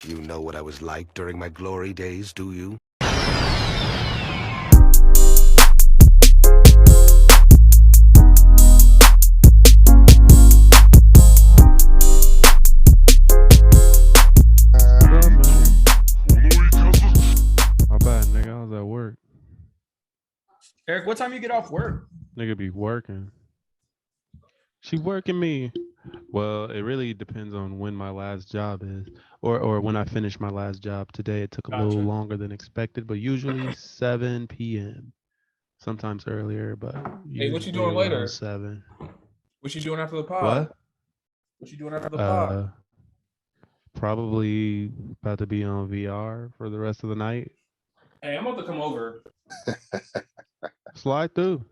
You know what I was like during my glory days, do you? What's up, man? My bad, nigga. I was at work. Eric, what time you get off work? Nigga be working. She working me. Well, it really depends on when my last job is, or when I finish my last job. Today it took a little Gotcha. longer than expected, but usually 7 p.m. Sometimes earlier, but Hey, what you usually doing around later? 7. What you doing after the pod? What? What you doing after the pod? Probably about to be on VR for the rest of the night. Hey, I'm about to come over. Slide through.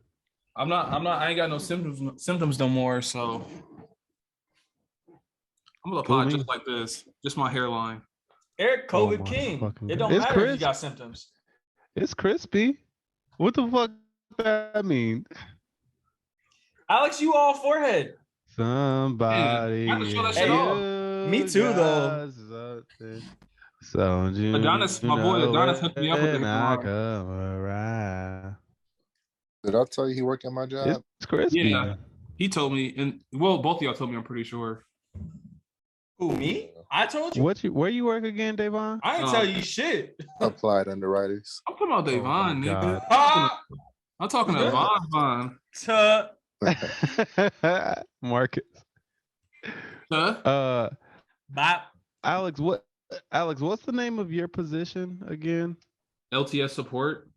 I ain't got no symptoms no more, so I'm gonna Fool pod me. just like this. Just my hairline. Eric, Oh COVID my king. fucking It God. don't It's matter if you crisp. got symptoms. It's crispy. What the fuck that mean? Alex, you all forehead. Somebody. I have to show that shit off. Me too, though. So Adonis, my boy Adonis hooked me up with the when I hairline. come around. Did I tell you he worked at my job? It's crispy. Yeah. He told me, and well, both of y'all told me, I'm pretty sure. Who, me? I told you. Where you work again, Davon? I ain't tell you shit. Applied underwriters. I'm talking about Oh Davon, my nigga. Ah! I'm talking to Von. Tuh. Marcus. Huh? Bop. Alex, what's the name of your position again? LTS support?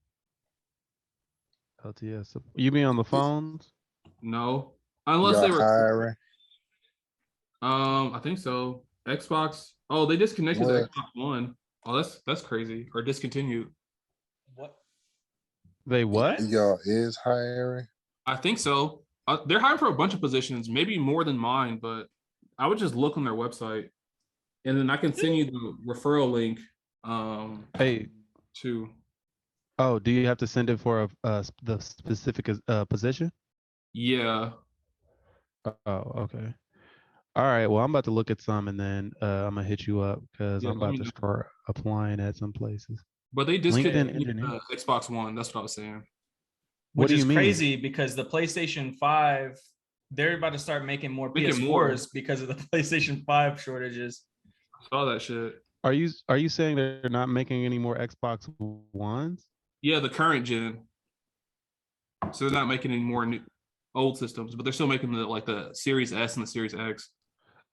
LTS. You mean on the phones? No. Unless Y'all they were hiring? I think so. Xbox. Oh, they disconnected the What? Xbox One. Oh, that's crazy. Or discontinued. What? They what? Y'all is hiring? I think so. They're hiring for a bunch of positions, maybe more than mine, but I would just look on their website, and then I can send you the referral link. Hey. To. Oh, do you have to send it for the specific position? Yeah. Oh, okay. All right. Well, I'm about to look at some, and then I'm gonna hit you up because I'm about to start applying at some places. But they LinkedIn discontinued the Xbox One. That's what I was saying. What Which do you is mean? crazy because the PlayStation 5, they're about to start making more PS4s because of the PlayStation 5 shortages. I saw that shit. Are you saying they're not making any more Xbox Ones? Yeah, the current gen. So they're not making any more new old systems, but they're still making the Series S and the Series X.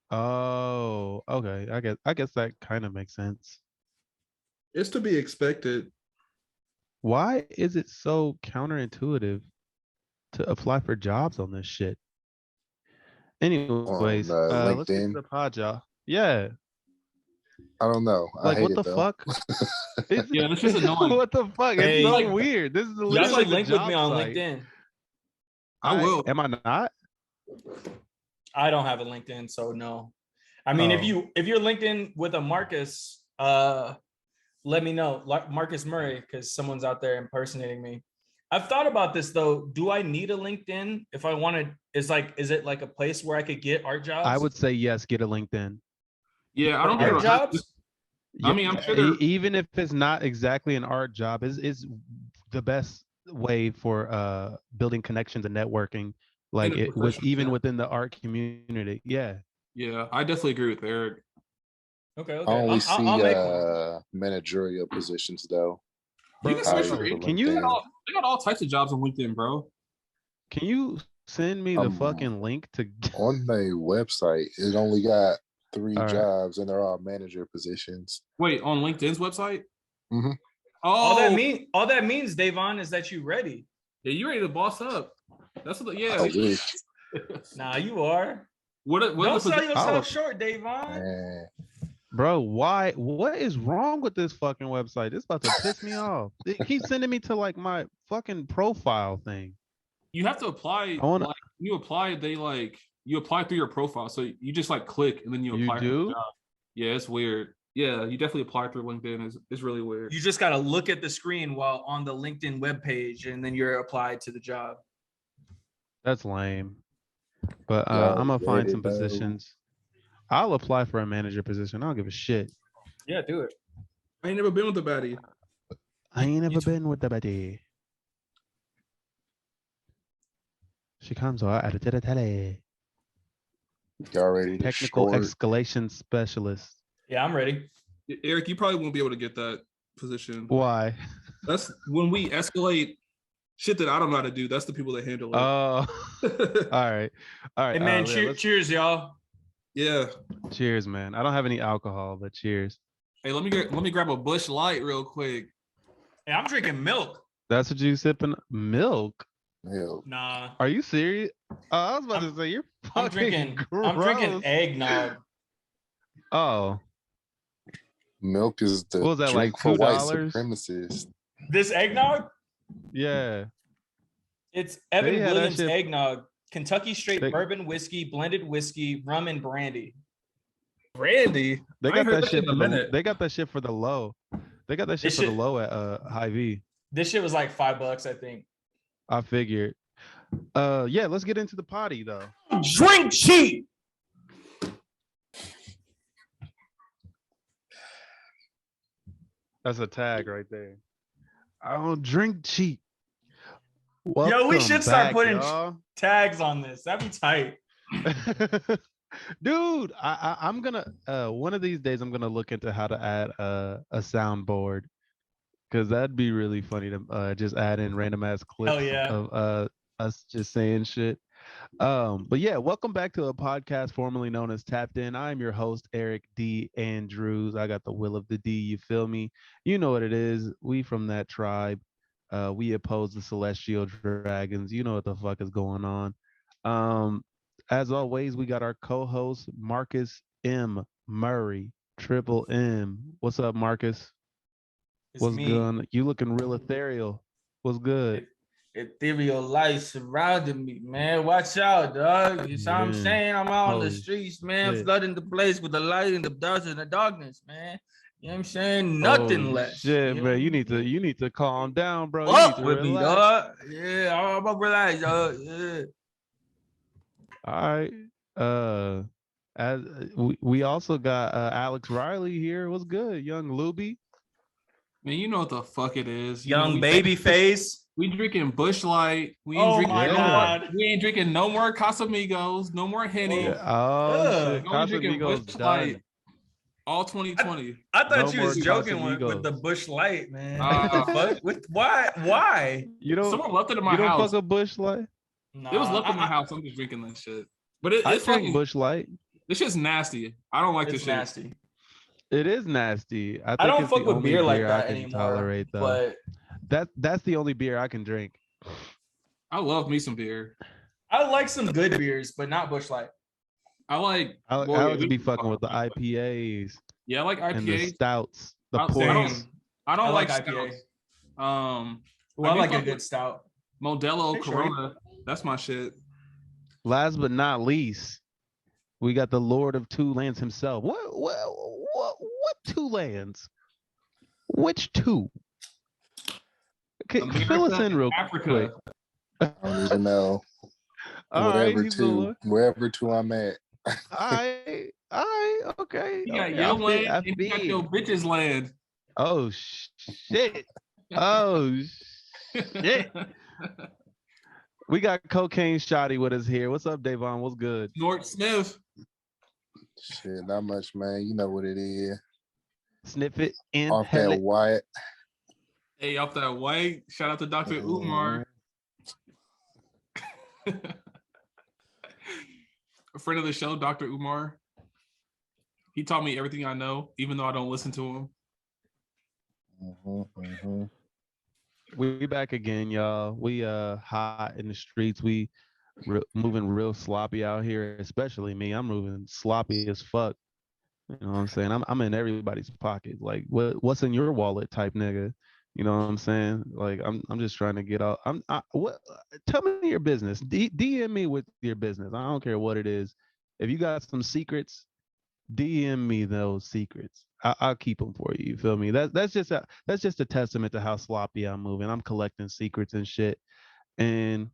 Oh, okay. I guess that kind of makes sense. It's to be expected. Why is it so counterintuitive to apply for jobs on this shit? Anyways, let's get to LinkedIn. the pod, y'all. Yeah. I don't know. Like, what the fuck? Yeah, this is annoying. What the fuck? Hey, it's so weird. This is You literally should the link with job me on site. LinkedIn. I will. Am I not? I don't have a LinkedIn, so no. I mean, if you're LinkedIn with a Marcus, let me know. Marcus Murray, because someone's out there impersonating me. I've thought about this though. Do I need a LinkedIn if I wanted? Is it like a place where I could get art jobs? I would say yes. Get a LinkedIn. Yeah, I don't art jobs. Yeah, I mean, I'm sure even if it's not exactly an art job, is the best way for building connections and networking, like even within the art community. Yeah. Yeah, I definitely agree with Eric. Okay. I only I'll make see managerial positions though. You can search for Can they got all types of jobs on LinkedIn, bro. Can you send me the fucking link to on their website? It only got 3 jobs and they're all manager positions. Wait, on LinkedIn's website? Mm-hmm. Oh, all that means, Davon, is that you ready. Yeah, you ready to boss up? That's what. Yeah. Nah, you are. What don't sell yourself short, Davon. Bro, why? What is wrong with this fucking website? It's about to piss me off. It keeps sending me to like my fucking profile thing. You have to apply. You apply. You apply through your profile. So you just like click and then you apply. You do? For the job. Yeah, it's weird. Yeah, you definitely apply through LinkedIn. It's really weird. You just gotta look at the screen while on the LinkedIn webpage, and then you're applied to the job. That's lame. But I'm gonna find some positions. I'll apply for a manager position. I don't give a shit. Yeah, do it. I ain't never been with a baddie. I ain't never been with the baddie. She comes out to the tele. Y'all ready to Technical short? escalation specialist. Yeah, I'm ready. Eric, you probably won't be able to get that position. Why? That's when we escalate shit that I don't know how to do. That's the people that handle it. Oh, all right. Hey, man, Yeah, cheers, y'all. Yeah. Cheers, man. I don't have any alcohol, but cheers. Hey, let me grab a Bush Light real quick. Hey, I'm drinking milk. That's what you sipping? Milk? Hell, Nah. Are you serious? I was about to say you're I'm fucking I'm drinking gross. eggnog. Oh, milk is the what was that, drink like for white $2? supremacists. This eggnog? Yeah. It's Evan They had that Williams shit- eggnog. Kentucky straight They- bourbon whiskey, blended whiskey, rum and brandy. Brandy. They I got ain't heard that shit in a for the. minute. They got that shit for the low. They got that shit This for the shit- low at Hy-Vee. This shit was like $5, I think. I figured. Yeah, let's get into the potty though. Drink cheap. That's a tag right there. I don't drink cheap. Yo, we should start putting y'all. tags on this. That'd be tight. Dude, I'm gonna one of these days I'm gonna look into how to add a soundboard, because that'd be really funny to just add in random ass clips yeah. of us just saying shit. But yeah, welcome back to a podcast formerly known as Tapped In. I'm your host, Eric D. Andrews. I got the will of the D, you feel me? You know what it is. We from that tribe. We oppose the celestial dragons. You know what the fuck is going on. As always, we got our co-host Marcus M. Murray, Triple M. What's up, Marcus? It's What's me. good? You looking real ethereal. What's good? Ethereal light surrounding me, man. Watch out, dog. You see what I'm Yeah. saying? I'm out on the Holy streets, man, shit. flooding the place with the light and the dust and the darkness, man. You know what I'm saying? Nothing Holy less. shit, you know man. what You I mean? need to calm down, bro. You Up need to with me, relax. dog. Yeah, I'm gonna relax, dog. Yeah. All right. As we also got Alex Riley here. What's good, young Luby? Man, you know what the fuck it is. Young baby face. We drinking Bush Light. We ain't Oh drinking my no God. more. We ain't drinking no more Casamigos. No more Henny. Yeah. Oh Ugh. shit, Only drinking Casamigos Bush done. Light. All 2020. I thought No you more was joking with Casamigos. the Bush Light, man. Uh, What the fuck? Why? You don't. Someone left it in my You don't house. fuck a Bush Light. Nah, It was left in my I- house. I'm just drinking that shit. But I it's drink fucking. Bush Light. This shit's nasty. I don't like It's this shit. nasty. It is nasty. I think I don't it's fuck the with only beer like I that can anymore. tolerate, though. But That's the only beer I can drink. I love me some beer. I like some good beers, but not Bush Light. I like. I well, Alex yeah, be we- fucking with the IPAs Yeah, I like and the IPAs. stouts, the I ports. don't like IPA. stouts. Well, Well, I do like a fuck good with stout. Modelo Hey, shorty. Corona. That's my shit. Last but not least, we got the Lord of Two Lands himself. What two lands? Which two? Fill us in real quick. Africa. I don't even know. All right, Wherever two I'm at. all right, okay. You got okay, your I land I and you got feel. your bitch's land. Oh shit! Oh shit! We got Cocaine Shotty with us here. What's up, Davon? What's good? Nort Smith. Shit, not much, man. You know what it is. Sniff it and Off that white. Hey, off that white. Shout out to Dr. Umar. A friend of the show, Dr. Umar. He taught me everything I know, even though I don't listen to him. We back again, y'all. We hot in the streets. We moving real sloppy out here, especially me. I'm moving sloppy as fuck. You know what I'm saying? I'm in everybody's pocket. Like what's in your wallet type nigga? You know what I'm saying? Like I'm just trying to get out. Tell me your business. DM me with your business. I don't care what it is. If you got some secrets, DM me those secrets. I'll keep them for you. You feel me? That's just a testament to how sloppy I'm moving. I'm collecting secrets and shit. And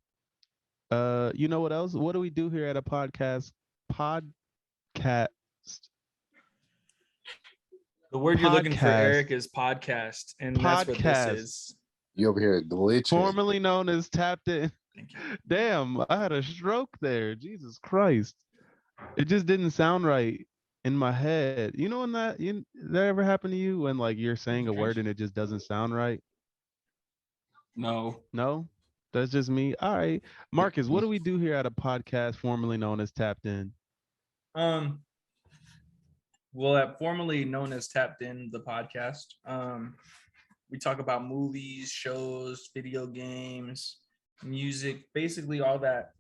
you know what else? What do we do here at a podcast? The word you're looking for, Podcast. Eric, is podcast, and that's what this Podcast. is. You over here glitching. Formerly known as Tapped In. Thank you. Damn, I had a stroke there. Jesus Christ. It just didn't sound right in my head. You know when that ever happened to you when like you're saying a word and it just doesn't sound right? No. No? That's just me. All right. Marcus, what do we do here at a podcast formerly known as Tapped In? Well, at formerly known as Tapped In, the podcast, we talk about movies, shows, video games, music, basically all that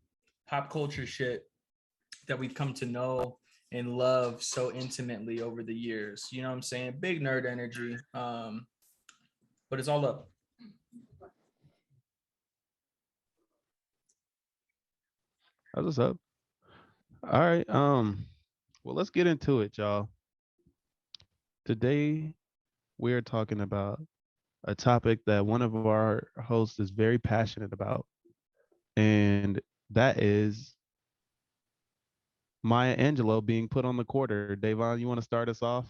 pop culture shit that we've come to know and love so intimately over the years. You know what I'm saying? Big nerd energy. But it's all up. That's what's up. All right. Well, let's get into it, y'all. Today, we're talking about a topic that one of our hosts is very passionate about, and that is Maya Angelou being put on the quarter. Davon, you want to start us off?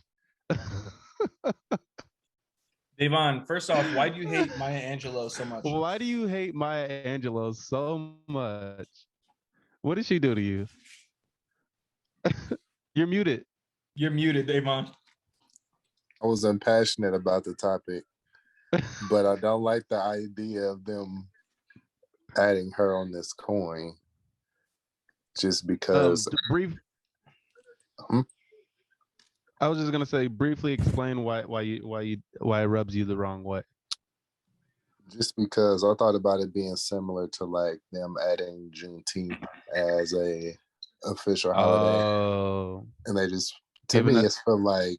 Davon, first off, why do you hate Maya Angelou so much? Why do you hate Maya Angelou so much? What did she do to you? You're muted. You're muted, Davon. I was impassionate about the topic, but I don't like the idea of them adding her on this coin just because. Brief. I was just gonna say, briefly explain why it rubs you the wrong way. Just because I thought about it being similar to like them adding Juneteenth as a official holiday, Oh, and they just to me it's feel like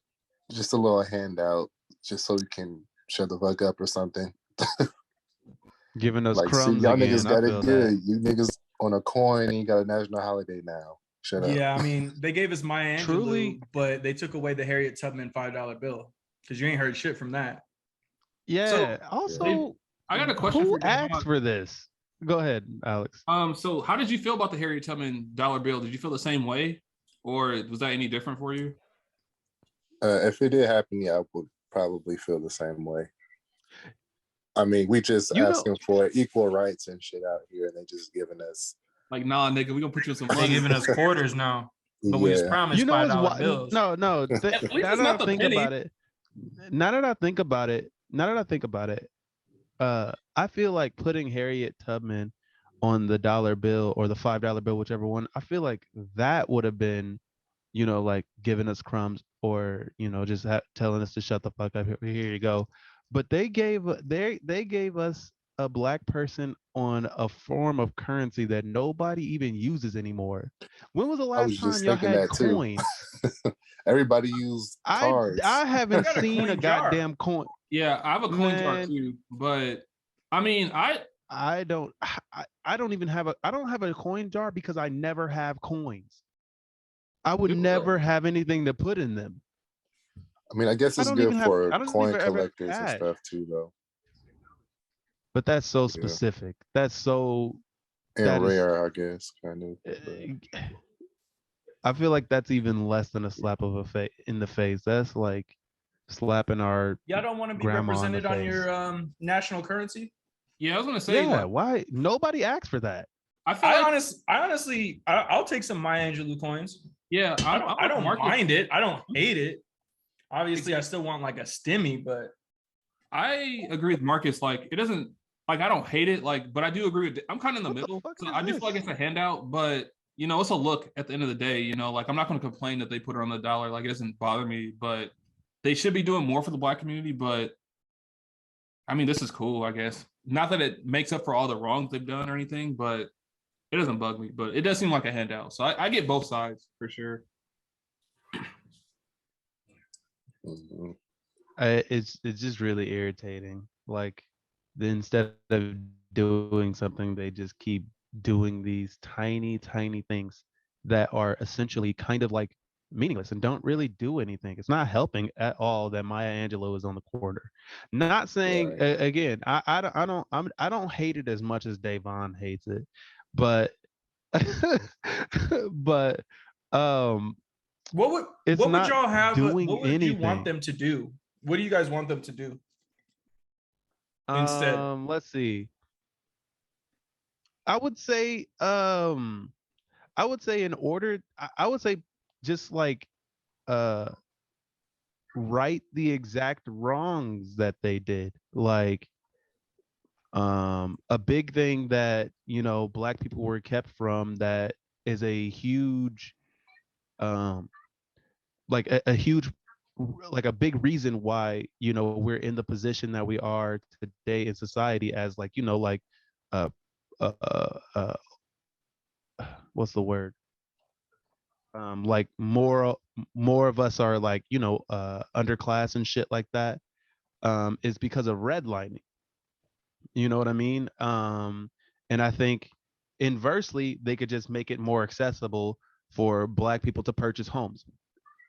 just a little handout, just so you can shut the fuck up or something. Giving us like, crumbs see, y'all again. niggas got I it feel good. that. You niggas on a coin and you got a national holiday now. Shut up. Yeah, I mean, they gave us Maya Angelou, Truly- but they took away the Harriet Tubman $5 bill because you ain't heard shit from that. Yeah. So, also, I got a question who for you. asked for this? Go ahead, Alex. So how did you feel about the Harriet Tubman dollar bill? Did you feel the same way, or was that any different for you? If it did happen, yeah, I would probably feel the same way. I mean, we just asking for equal rights and shit out here, and they just giving us like, nah, nigga, we gonna put you in some money. They giving us quarters now, but we just promised You know $5 bills. No. Now least that it's I not the think penny. about it, now that I think about it, I feel like putting Harriet Tubman on the dollar bill or the $5 bill, whichever one, I feel like that would have been, like giving us crumbs or just telling us to shut the fuck up. Here you go. But they gave us a black person on a form of currency that nobody even uses anymore. When was the I was last time just y'all thinking had that too. coins? Everybody used cards. I haven't got a seen a coin jar. goddamn coin. Yeah, I have a coin jar Man. too, but I mean, I don't even have I don't have a coin jar because I never have coins. I would People never have anything to put in them. I mean, I guess I it's don't good even have- for I don't coin even ever collectors and cash. stuff too, though. But that's so Yeah. specific. That's so And That is- rare, I guess, kind of. but- I feel like that's even less than a slap of in the face. That's like slapping our Y'all don't want to be grandma in the represented on face. your national currency? yeah, I was gonna say, Yeah, like, why nobody asked for that? I feel like, I'll take some Maya Angelou coins. yeah, I don't Marcus. mind it. I don't hate it. Obviously, I still want like a stimmy, but I agree with Marcus. Like, it doesn't, like, I don't hate it, like, but I do agree with. I'm kind of in the What the middle. fuck So is I do this? feel like it's a handout, but it's a look at the end of the day. Like, I'm not going to complain that they put it on the dollar. Like, it doesn't bother me, but they should be doing more for the black community. But I mean, this is cool, I guess. Not that it makes up for all the wrongs they've done or anything, but it doesn't bug me. But it does seem like a handout. So I get both sides for sure. Mhm. It's just really irritating. Like, instead of doing something, they just keep doing these tiny things that are essentially kind of like meaningless and don't really do anything. It's not helping at all that Maya Angelou is on the corner. Not saying Right. again, I don't hate it as much as Davon hates it, but but It's what would not y'all have? doing What would you want anything. them to do? What do you guys want them to do instead? Let's see. I would say, I would say in order, I would say just like uh right the exact wrongs that they did. Like a big thing that, black people were kept from, that is a huge um like a huge like a big reason why, we're in the position that we are today in society, as like, like uh uh uh, uh what's the word, like more of us are like, underclass and shit like that, is because of redlining. You know what I mean? And I think inversely, they could just make it more accessible for black people to purchase homes.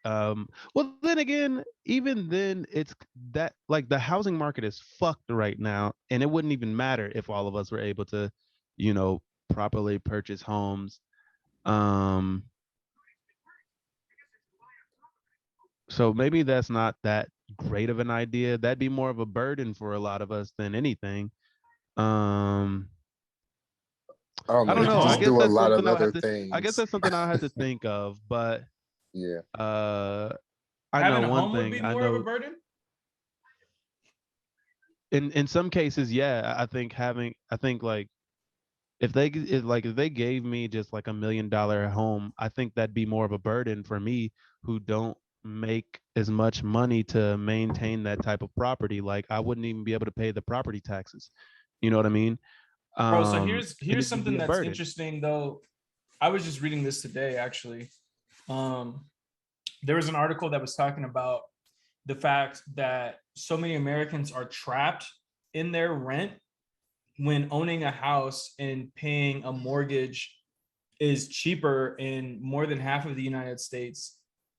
Well, then again, even then, it's that like the housing market is fucked right now, and it wouldn't even matter if all of us were able to, properly purchase homes. Um, so maybe that's not that great of an idea. That'd be more of a burden for a lot of us than anything. Um, I don't I know. don't You know. could I just guess do a that's lot of something I'll have other to. I guess things. that's something I'll have to think of. But Yeah. uh, I know Having a one home would thing. be I more of a know burden. in some cases, yeah. I think having. I think like if they gave me just like $1 million home, I think that'd be more of a burden for me, who don't make as much money to maintain that type of property. Like I wouldn't even be able to pay the property taxes. You know what I mean? Bro, so And here's it'd be something a that's burden. interesting though. I was just reading this today actually. There was an article that was talking about the fact that so many Americans are trapped in their rent when owning a house and paying a mortgage is cheaper in more than half of the United States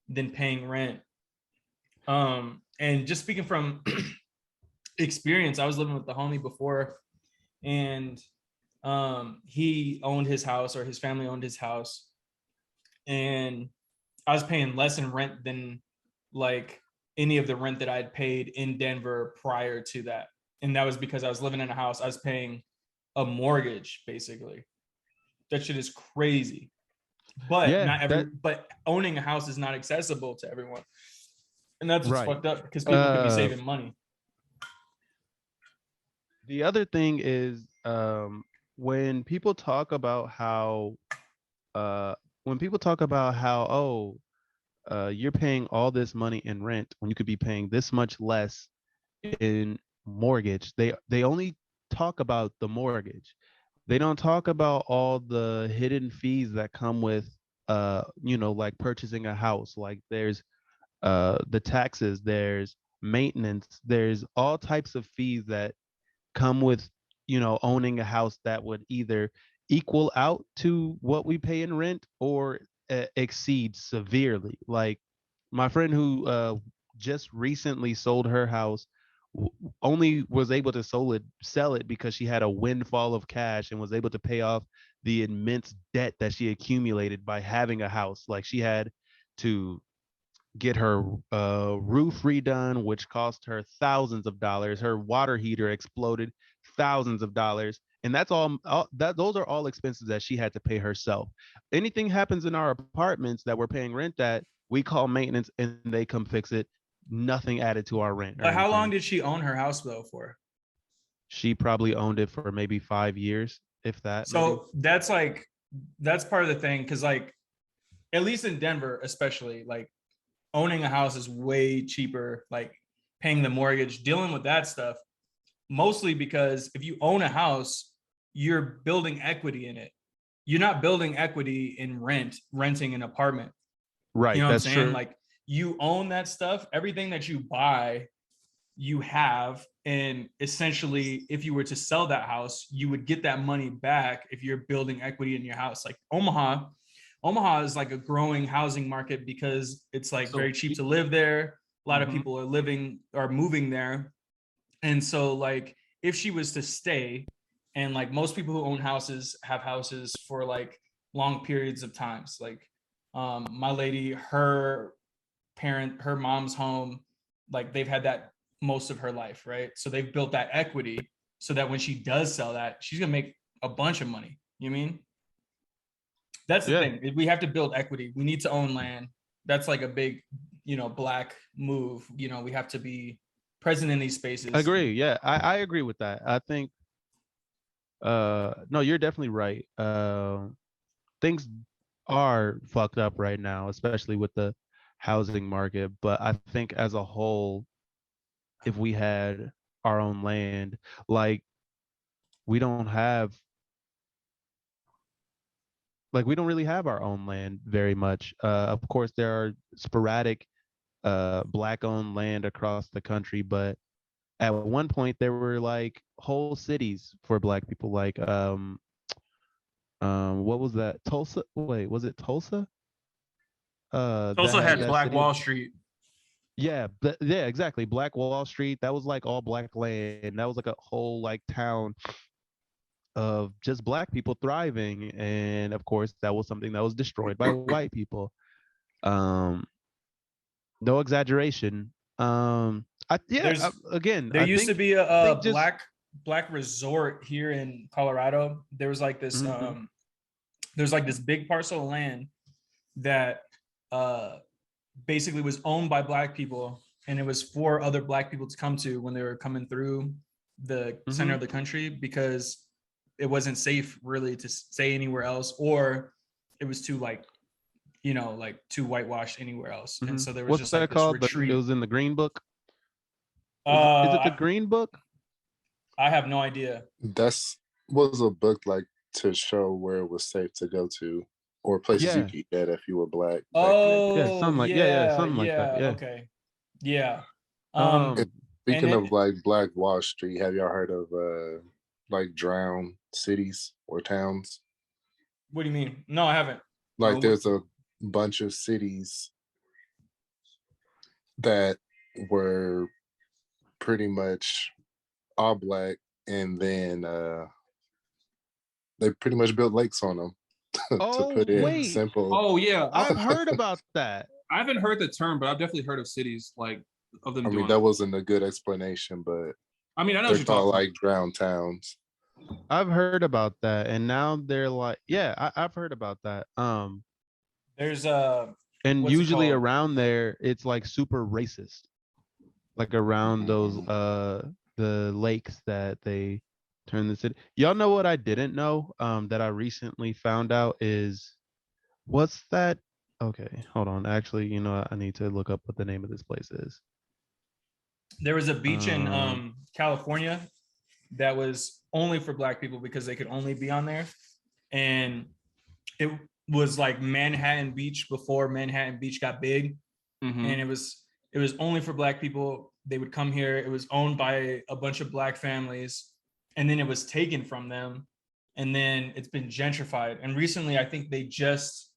than paying rent. And just speaking from experience, I was living with the homie before, and he owned his house, or his family owned his house, and I was paying less in rent than like any of the rent that I'd paid in Denver prior to that. And that was because I was living in a house. I was paying a mortgage basically. That shit is crazy. But Yeah, not every that but owning a house is not accessible to everyone. And that's what's right. fucked up, because people could be Uh, saving money. the other thing is, when people talk about how uh when people talk about how, oh, you're paying all this money in rent when you could be paying this much less in mortgage, they only talk about the mortgage. They don't talk about all the hidden fees that come with like purchasing a house. Like there's the taxes, there's maintenance, there's all types of fees that come with, owning a house that would either equal out to what we pay in rent, or exceed severely. Like my friend who just recently sold her house, only was able to sell it because she had a windfall of cash and was able to pay off the immense debt that she accumulated by having a house. Like she had to get her roof redone, which cost her thousands of dollars. Her water heater exploded, thousands of dollars. And that's all that those are all expenses that she had to pay herself. Anything happens in our apartments that we're paying rent at, we call maintenance and they come fix it. Nothing added to our rent or But how long anything. did she own her house though for? She probably owned it for maybe 5 years, if that, maybe. So that's part of the thing, because like at least in Denver, especially, like owning a house is way cheaper, like paying the mortgage, dealing with that stuff, mostly because if you own a house, you're building equity in it. You're not building equity in renting an apartment. You Right, know what I'm that's saying? true. Like you own that stuff, everything that you buy, you have. And essentially, if you were to sell that house, you would get that money back if you're building equity in your house. Like Omaha is like a growing housing market because it's like So very cheap to live there. A lot of Mhm. people are moving there. And so like if she was to stay, and like most people who own houses have houses for like long periods of times, like My lady, her mom's home, like they've had that most of her life, right? So they've built that equity so that when she does sell that, she's gonna make a bunch of money. You mean? That's the thing. We have to build equity. We need to own land. That's like a big, black move. We have to be present in these spaces. I agree. Yeah, I agree with that. I think no, you're definitely right. Things are fucked up right now, especially with the housing market. But I think as a whole, if we had our own land, like we don't have, like we don't really have our own land very much. Of course, there are sporadic black-owned land across the country, but at one point there were like whole cities for black people, like what was that? Tulsa? Wait, was it Tulsa? That Also had had that Black city. Wall Street. Yeah, yeah, exactly. Black Wall Street. That was like all black land. That was like a whole like town of just black people thriving, and of course, that was something that was destroyed by white people. Um, no exaggeration. Again, There I used to think be a just black resort here in Colorado. There was like this there's like this big parcel of land that basically was owned by black people, and it was for other black people to come to when they were coming through the center of the country, because it wasn't safe really to stay anywhere else, or it was too like too whitewashed anywhere else. And so there was what's just that like this called? retreat. It was in the Green Book. Is it the Green Book? I have no idea. That's was a book like to show where it was safe to go to, or places you could eat at if you were black. Oh, something like something like that. Yeah. Okay. Yeah. Speaking of like Black Wall Street, have y'all heard of like drowned cities or towns? What do you mean? No, I haven't. Like there's a bunch of cities that were pretty much all black, and then they pretty much built lakes on them. To put it simple. Oh yeah, I've heard about that. I haven't heard the term, but I've definitely heard of cities like of them. I mean, that wasn't a good explanation, but I mean, I know they're what you're called talking like drowned towns. I've heard about that, and now they're like, I've heard about that. There's and usually around there, it's like super racist, like around those the lakes that they turn the city. Y'all know what I didn't know? That I recently found out is what's that? Okay, hold on. Actually, I need to look up what the name of this place is. There was a beach in California that was only for black people because they could only be on there, and it was like Manhattan Beach before Manhattan Beach got big, and it was only for black people. They would come here. It was owned by a bunch of black families, and then it was taken from them, and then it's been gentrified. And recently, I think they just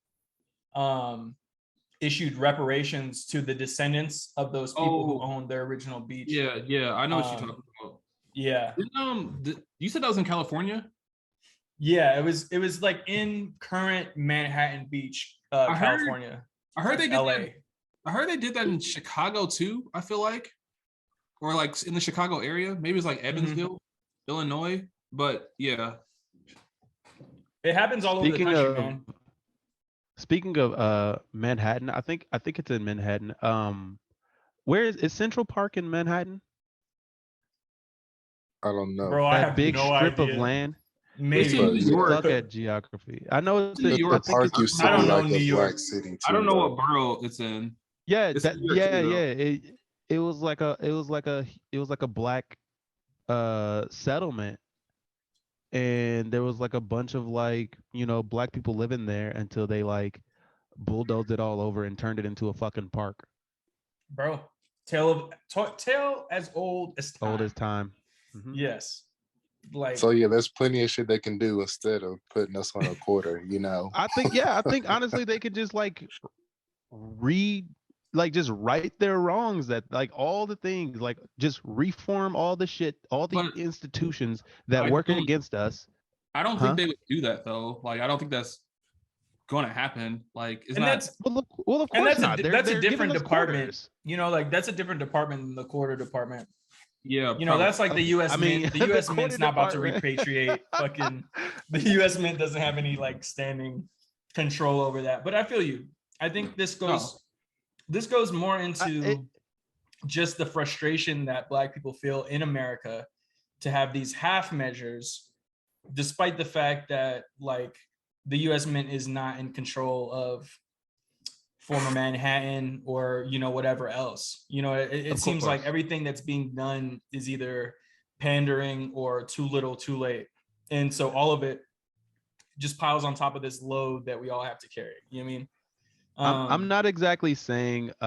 issued reparations to the descendants of those people who owned their original beach. Yeah, I know what you're talking about. Yeah. You said that was in California? Yeah, it was like in current Manhattan Beach, California. I heard they did LA. I heard they did that in Chicago too, I feel like. Or like in the Chicago area. Maybe it's like Evansville, Illinois. But yeah. It happens all over the country, man. Speaking of Manhattan, I think it's in Manhattan. Where is Central Park in Manhattan? I don't know. Bro, that I have big no strip idea. of land. Maybe Suck at geography. I know it's New York. The park used to I don't be know like New a York. black city too. I don't know what borough it's in. Yeah, It's New York too, though. It was like a black settlement, and there was like a bunch of like black people living there until they like bulldozed it all over and turned it into a fucking park. Bro, tale as old as time. Old as time. Yes. Like, so yeah, there's plenty of shit they can do instead of putting us on a quarter, I think honestly they could just like just right their wrongs, that like all the things, like just reform all the shit, all the institutions that work against us. I don't think they would do that though. Like I don't think that's going to happen. Like, it's And not. that's Well, of and course that's not. that's a They're giving different us department. quarters. You know, like that's a different department than the quarter department. Yeah, You know, that's like the U.S. I mean, Mint. The the U.S. quarter Mint's not about to department. repatriate. Fucking, the U.S. Mint doesn't have any like standing control over that. But I feel you. I think this goes more into just the frustration that Black people feel in America to have these half measures, despite the fact that like the U.S. Mint is not in control of former Manhattan or, you know, whatever else. You know, it seems like everything that's being done is either pandering or too little too late. And so all of it just piles on top of this load that we all have to carry. You know what I mean? I'm not exactly saying you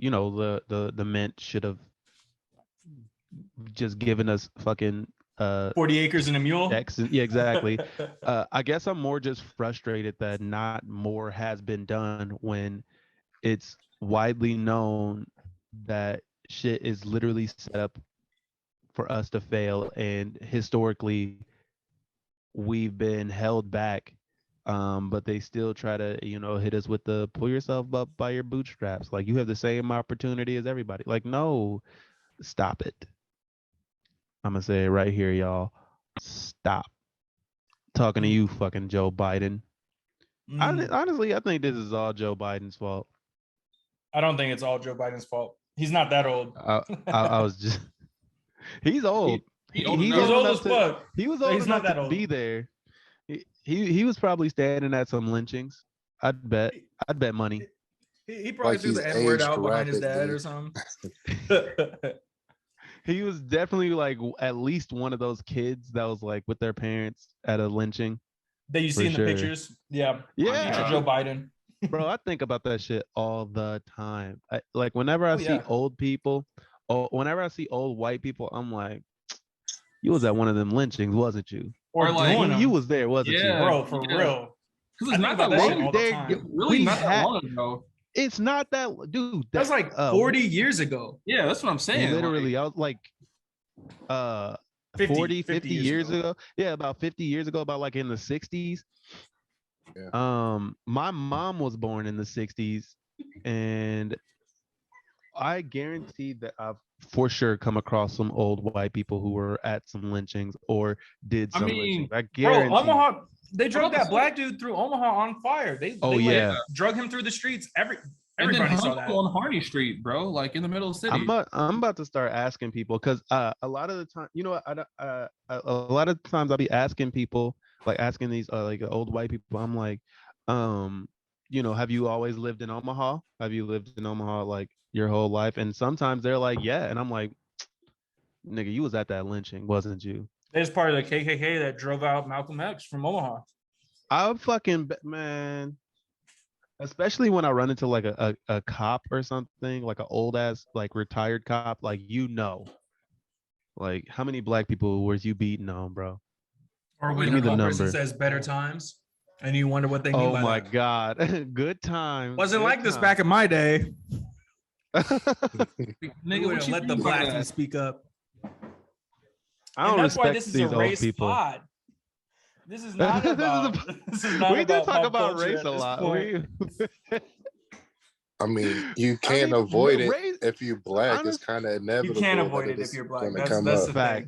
know, the mint should have just given us fucking 40 acres and a mule. Yeah, exactly. I guess I'm more just frustrated that not more has been done when it's widely known that shit is literally set up for us to fail, and historically we've been held back. But they still try to, you know, hit us with the pull yourself up by your bootstraps. Like, you have the same opportunity as everybody. Like, no, stop it. I'm gonna say it right here, y'all. Stop. Talking to you, fucking Joe Biden. Honestly, I think this is all Joe Biden's fault. I don't think it's all Joe Biden's fault. He's not that old. I was just. He's old. He's old as fuck. He was old He's enough not that to old. be there. He was probably standing at some lynchings. I'd bet money. He probably Like threw the he's N-word out aged behind his dad rapidly. or something. He was definitely like at least one of those kids that was like with their parents at a lynching. That you see in the pictures. Yeah. Yeah. Joe Biden. Bro, I think about that shit all the time. Like whenever I see old people, whenever I see old white people, I'm like, you was at one of them lynchings, wasn't you? Or like you was there, wasn't you? Bro, for real. Because it's not that long all the time. Really not that long ago. It's not that, dude. That's like 40 years ago. Yeah, that's what I'm saying. Literally, I was like 50 years ago. Yeah, about 50 years ago, about like in the 60s. Yeah. My mom was born in the 60s, and I guarantee that I've for sure come across some old white people who were at some lynchings or did some lynchings. I guarantee. Bro, Omaha, they drug that black dude through Omaha on fire. They drug him through the streets. Everybody saw that on Harney Street, bro, like in the middle of the city. I'm about to start asking people, because a lot of the time, you know, a lot of times I'll be asking people, like asking these like old white people. I'm like, you know, have you always lived in Omaha? Have you lived in Omaha like your whole life? And sometimes they're like, yeah, and I'm like, nigga, you was at that lynching, wasn't you? There's part of the KKK that drove out Malcolm X from Omaha. I fucking man. Especially when I run into like a cop or something, like an old ass like retired cop, like, you know, like how many black people was you beating on, bro? Or when the person says better times, and you wonder what they mean by that. Oh my God, good times. Wasn't like this back in my day. Nigga, would let the black speak up. I don't respect this is these a race old people. Pod. This is not about. We did talk about race a lot. I mean, you can't avoid it if you're black. It's kind of inevitable. You can't avoid it if you're black. That's the fact.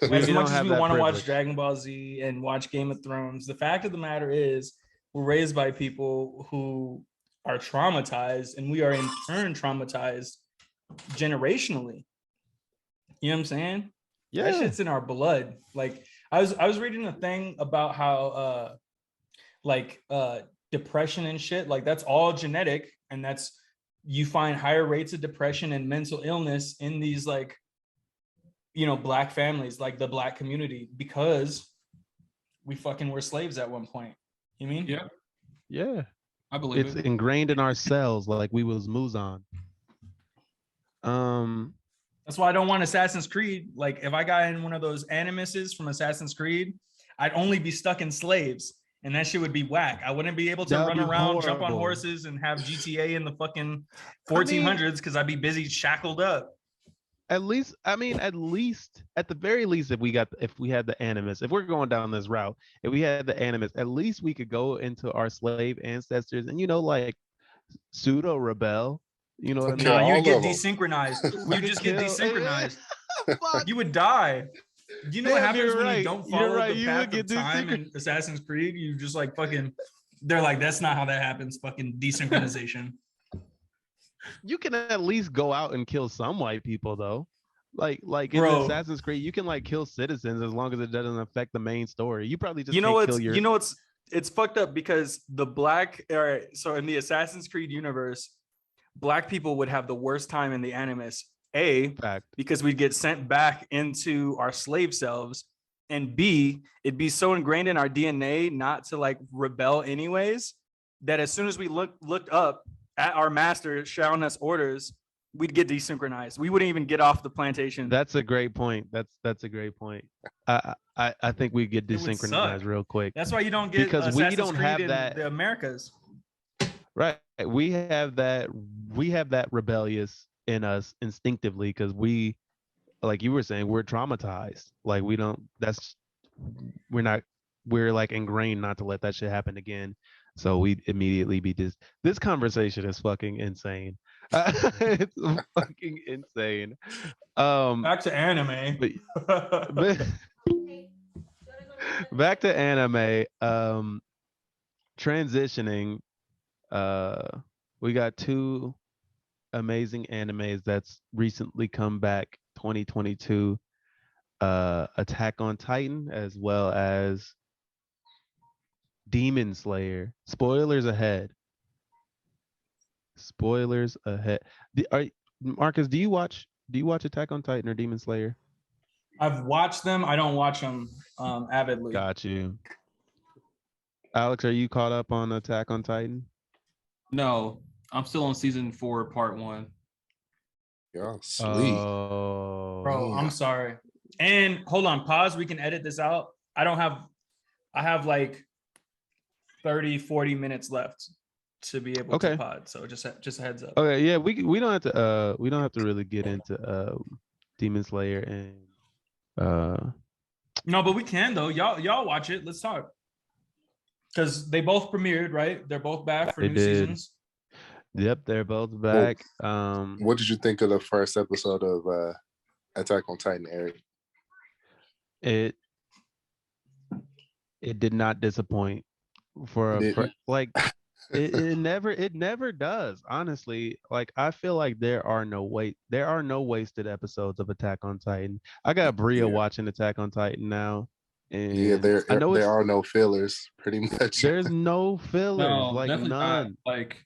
As much as we want to watch Dragon Ball Z and watch Game of Thrones, the fact of the matter is we're raised by people who are traumatized, and we are in turn traumatized generationally. You know what I'm saying? Yeah, that shit's in our blood. Like I was reading a thing about how depression and shit, like that's all genetic, and that's you find higher rates of depression and mental illness in these like, you know, black families, like the black community, because we fucking were slaves at one point. You mean? Yeah. I believe it's ingrained in our cells, like we was Muzan. That's why I don't want Assassin's Creed. Like if I got in one of those animuses from Assassin's Creed, I'd only be stuck in slaves, and that shit would be whack. I wouldn't be able to run around, jump on horses, and have GTA in the fucking 1400s because I'd be busy shackled up. At least, I mean, at the very least, if we had the animus, if we're going down this route, if we had the animus, at least we could go into our slave ancestors and like pseudo rebel. You know what I mean? Kill Nah, you all get of 'em. desynchronized. We You could just get kill- desynchronized. Fuck. You would die. Do you know what Damn, happens you're when you right. don't You're follow right. the You path would of get time in Assassin's Creed? You just like fucking. They're like, that's not how that happens. Fucking desynchronization. You can at least go out and kill some white people though. Like in Bro. Assassin's Creed, you can like kill citizens as long as it doesn't affect the main story. You probably just You know can't what's kill your. you know what's it's fucked up because the black all right, so in the Assassin's Creed universe, black people would have the worst time in the Animus. Fact. Because we'd get sent back into our slave selves, and B, it'd be so ingrained in our DNA not to like rebel anyways, that as soon as we looked up at our master shouting us orders, we'd get desynchronized. We wouldn't even get off the plantation. That's a great point. That's a great point. I think we get It would desynchronized suck. real quick. That's why you don't get Because we Assassin's don't Creed have in that- the Americas. Right. We have that rebellious in us instinctively because we, like you were saying, we're traumatized. Like we're like ingrained not to let that shit happen again. So we immediately be this conversation is fucking insane. It's fucking insane. Back to anime. but back to anime. Transitioning. We got two amazing animes that's recently come back 2022. Attack on Titan as well as Demon Slayer. Spoilers ahead. Marcus, do you watch Attack on Titan or Demon Slayer? I've watched them. I don't watch them avidly. Got you. Alex, are you caught up on Attack on Titan? No, I'm still on season 4, part 1. Y'all sleep. Oh, Bro, I'm sorry. And hold on, pause. We can edit this out. I have like 30, 40 minutes left to be able to pod. So just a heads up. Okay, yeah, we don't have to really get into Demon Slayer and No, but we can though. Y'all watch it. Let's talk. Because they both premiered, right? They're both back for They new did. seasons. Yep, they're both back. What did you think of the first episode of Attack on Titan, Eric? It did not disappoint for like it never does, honestly. Like I feel like there are no wasted episodes of Attack on Titan. I got Bria watching Attack on Titan now. And Yeah, there I know are no fillers, pretty much. there's no fillers, No, like definitely none. not. Like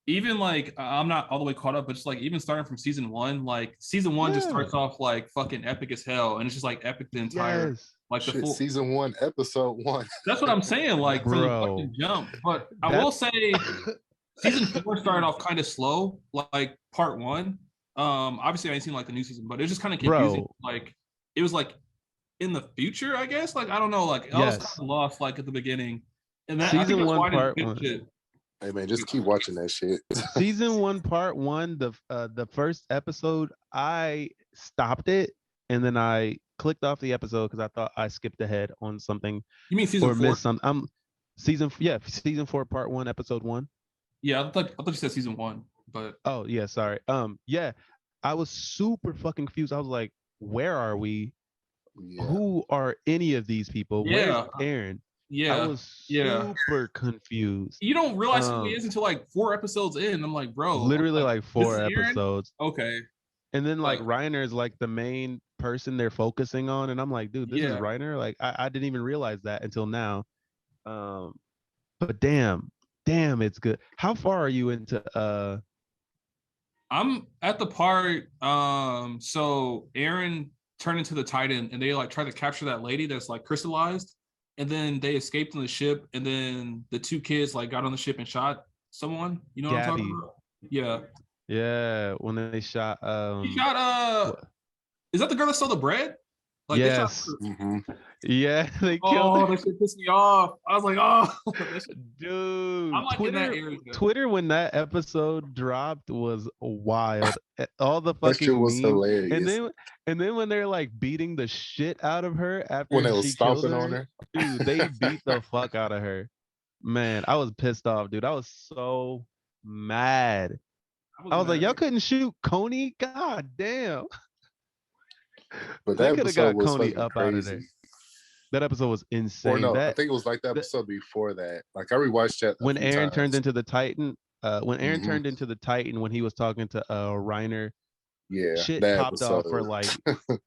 even like I'm not all the way caught up, but just like even starting from season 1, like season 1 just Yeah. starts off like fucking epic as hell, and it's just like epic the entire Yes. like the Shit, full. season 1, episode 1. That's what I'm saying, like from the Bro. fucking jump. But I will say, season 4 started off kind of slow, like part 1. Obviously I ain't seen like the new season, but it was just kind of confusing. Bro. Like it was like in the future, I guess. Like I don't know, like I was Yes. kind of lost like at the beginning. And that, I Season think that's 1, why I didn't part finish 1. it. Hey man, just keep watching that shit. Season 1, part 1, the first episode, I stopped it and then I clicked off the episode because I thought I skipped ahead on something You mean season or 4? missed something. Season 4, part 1, episode 1. Yeah, I thought you said season 1, but Oh yeah, sorry. Yeah, I was super fucking confused. I was like, where are we? Yeah. Who are any of these people? Yeah. Where's Aaron? yeah, I was super confused. you don't realize who he is until like 4 episodes in. I'm like, bro, Literally like this 4 is Aaron? episodes. Okay, And then like Like- Reiner is like the main person they're focusing on, and I'm like, dude, this is Yeah. Reiner. Like I didn't even realize that until now. But damn, it's good. How far are you into I'm at the part. So Aaron turned into the Titan, and they like try to capture that lady that's like crystallized, and then they escaped on the ship, and then the 2 kids like got on the ship and shot someone. You know what I'm talking Gabby? about? Yeah, Yeah, when they shot he shot. what- Is that the girl that stole the bread? Like they tried Yes. to, hmm Yeah, they killed oh, her. that shit pissed me off. I was like, oh, that shit- I'm Dude, like in that area. Twitter when that episode dropped was wild. All the That shit fucking was memes, hilarious. and then when they're like beating the shit out of her When after they was she killed stomping on her, her. dude, they beat the fuck out of her. Man, I was pissed off, dude. I was so mad. I was like, y'all mad. couldn't shoot Coney? God damn. But They that could have episode got was Coney fucking up out of there. crazy. That episode was Or insane. no, I That, think it was like the that episode before that. Like I rewatched that a when few Aaron turned times. into the Titan, when Aaron Mhm. turned into the Titan when he was talking to Reiner, Yeah, shit that popped off for episode. like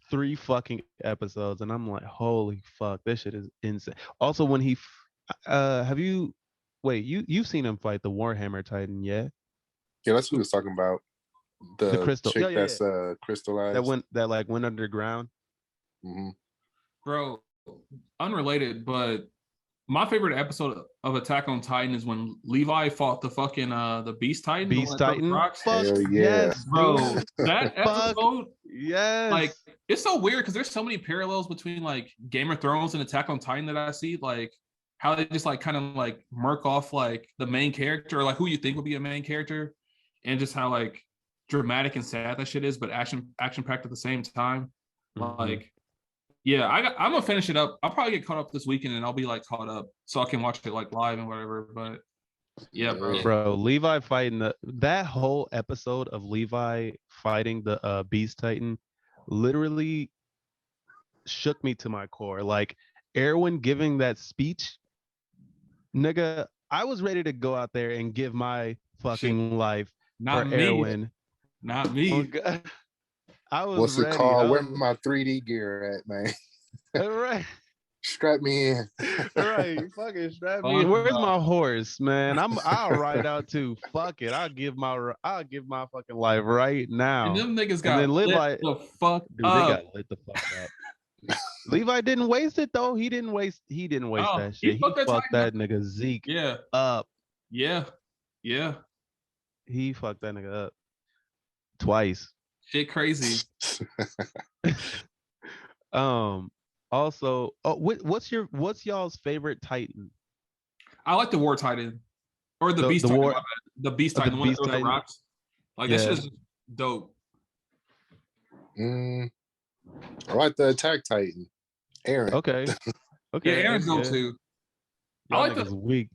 3 fucking episodes, and I'm like, holy fuck, this shit is insane. Also, when have you wait, you've seen him fight the Warhammer Titan, yeah? Yeah, that's what he was talking about. The The crystal, chick yeah, yeah, that's yeah. crystallized. That like went underground. hmm Bro, unrelated, but my favorite episode of Attack on Titan is when Levi fought the fucking the Beast Titan, the one Beast that throws Titan. rocks. Fuck Hell yeah. yes, Bro, dude. that Fuck episode, yes. like, it's so weird because there's so many parallels between like Game of Thrones and Attack on Titan that I see, like how they just like kind of like murk off like the main character or like who you think would be a main character, and just how like dramatic and sad that shit is, but action packed at the same time. Mhm. Like, yeah, I'm gonna finish it up. I'll probably get caught up this weekend, and I'll be like caught up so I can watch it like live and whatever. But yeah, bro. Bro, Levi fighting that whole episode of Levi fighting the Beast Titan literally shook me to my core. Like Erwin giving that speech, nigga, I was ready to go out there and give my fucking life Not for me. Erwin. Not Oh, me. God. I was What's it ready. called? Where my 3D gear at, man? Right. Strap me in. Right, fucking strap me. Where's my horse, man? I'll ride out too. Fuck it. I'll give my fucking life right now. And them niggas And got then lit Levi, the fuck dude, up. they got lit the fuck up. Levi didn't waste it though. He didn't waste Oh, that he shit. He fucked that fucked Titan that nigga Zeke Yeah, up. yeah, yeah. He fucked that nigga up twice. Shit crazy. Also, what's y'all's favorite Titan? I like the War Titan. Or the Beast the Titan. War- my bad. The Beast the Titan, the one that Beast throws the Titan. rocks. Like that Yeah. shit is dope. I like the Attack Titan. Aaron. Okay. Yeah, Okay. Aaron's dope yeah. too. Y'all I like niggas the weak.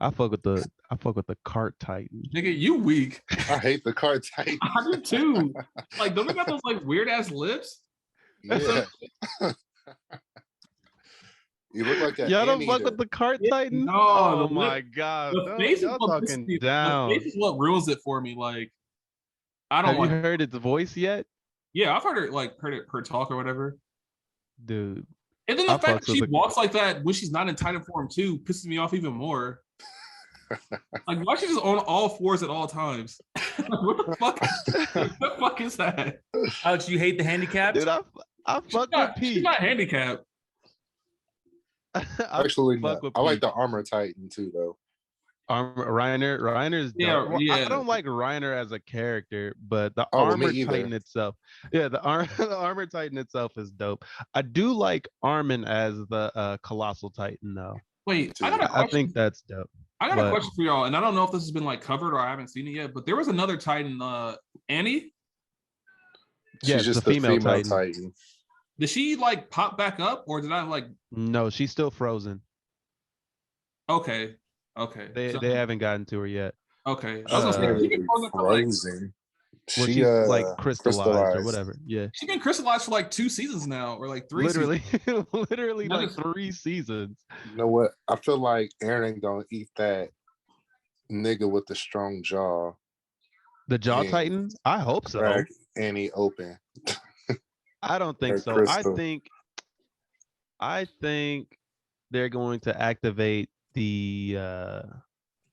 I fuck with the cart Titan. nigga, you weak. I hate the car Titan. I do too. Like, don't they got those like weird ass lips? Yeah. You look like a Y'all don't fuck anteater. with the cart Titan? No, Oh the my lip- god. The No, face is y'all what pisses talking me- down. The face is what ruins it for me. Like, I don't Have you like. heard its voice yet? Yeah, I've heard her talk or whatever. Dude. And then the I fact fucks that she with the- walks like that when she's not in Titan form too pisses me off even more. Like, why she just on all fours at all times? What the fuck? What the fuck is that? Alex, you hate the handicap? Dude, I fuck with She's Pete. not handicapped. I Actually, fuck no. with I like Pete. the Armor Titan too, though. Reiner's Yeah, dope. Well, yeah. I don't like Reiner as a character, but the Oh, well, me Armor either. Titan itself. Yeah, the Armor Titan itself is dope. I do like Armin as the Colossal Titan though. Wait, I got a I question. think that's dope. I got a but- question for y'all, and I don't know if this has been like covered or I haven't seen it yet. But there was another Titan, Annie. Yeah, She's it's just the the female female Titan. Titan. Did she like pop back up, or did I like? No, she's still frozen. Okay. They So- they haven't gotten to her yet. okay. I was gonna say, Uh, she's been frozen for like Frozen. Well, She she's like crystallized or whatever. Yeah. she's been crystallized for like 2 seasons now, or like 3 Literally, literally That like is- 3 seasons. You know what? I feel like Aaron ain't gonna eat that nigga with the strong jaw. The Jaw Yeah. Titan? I hope so. Crack Annie open. I don't think Or so. Crystal. I think they're going to activate the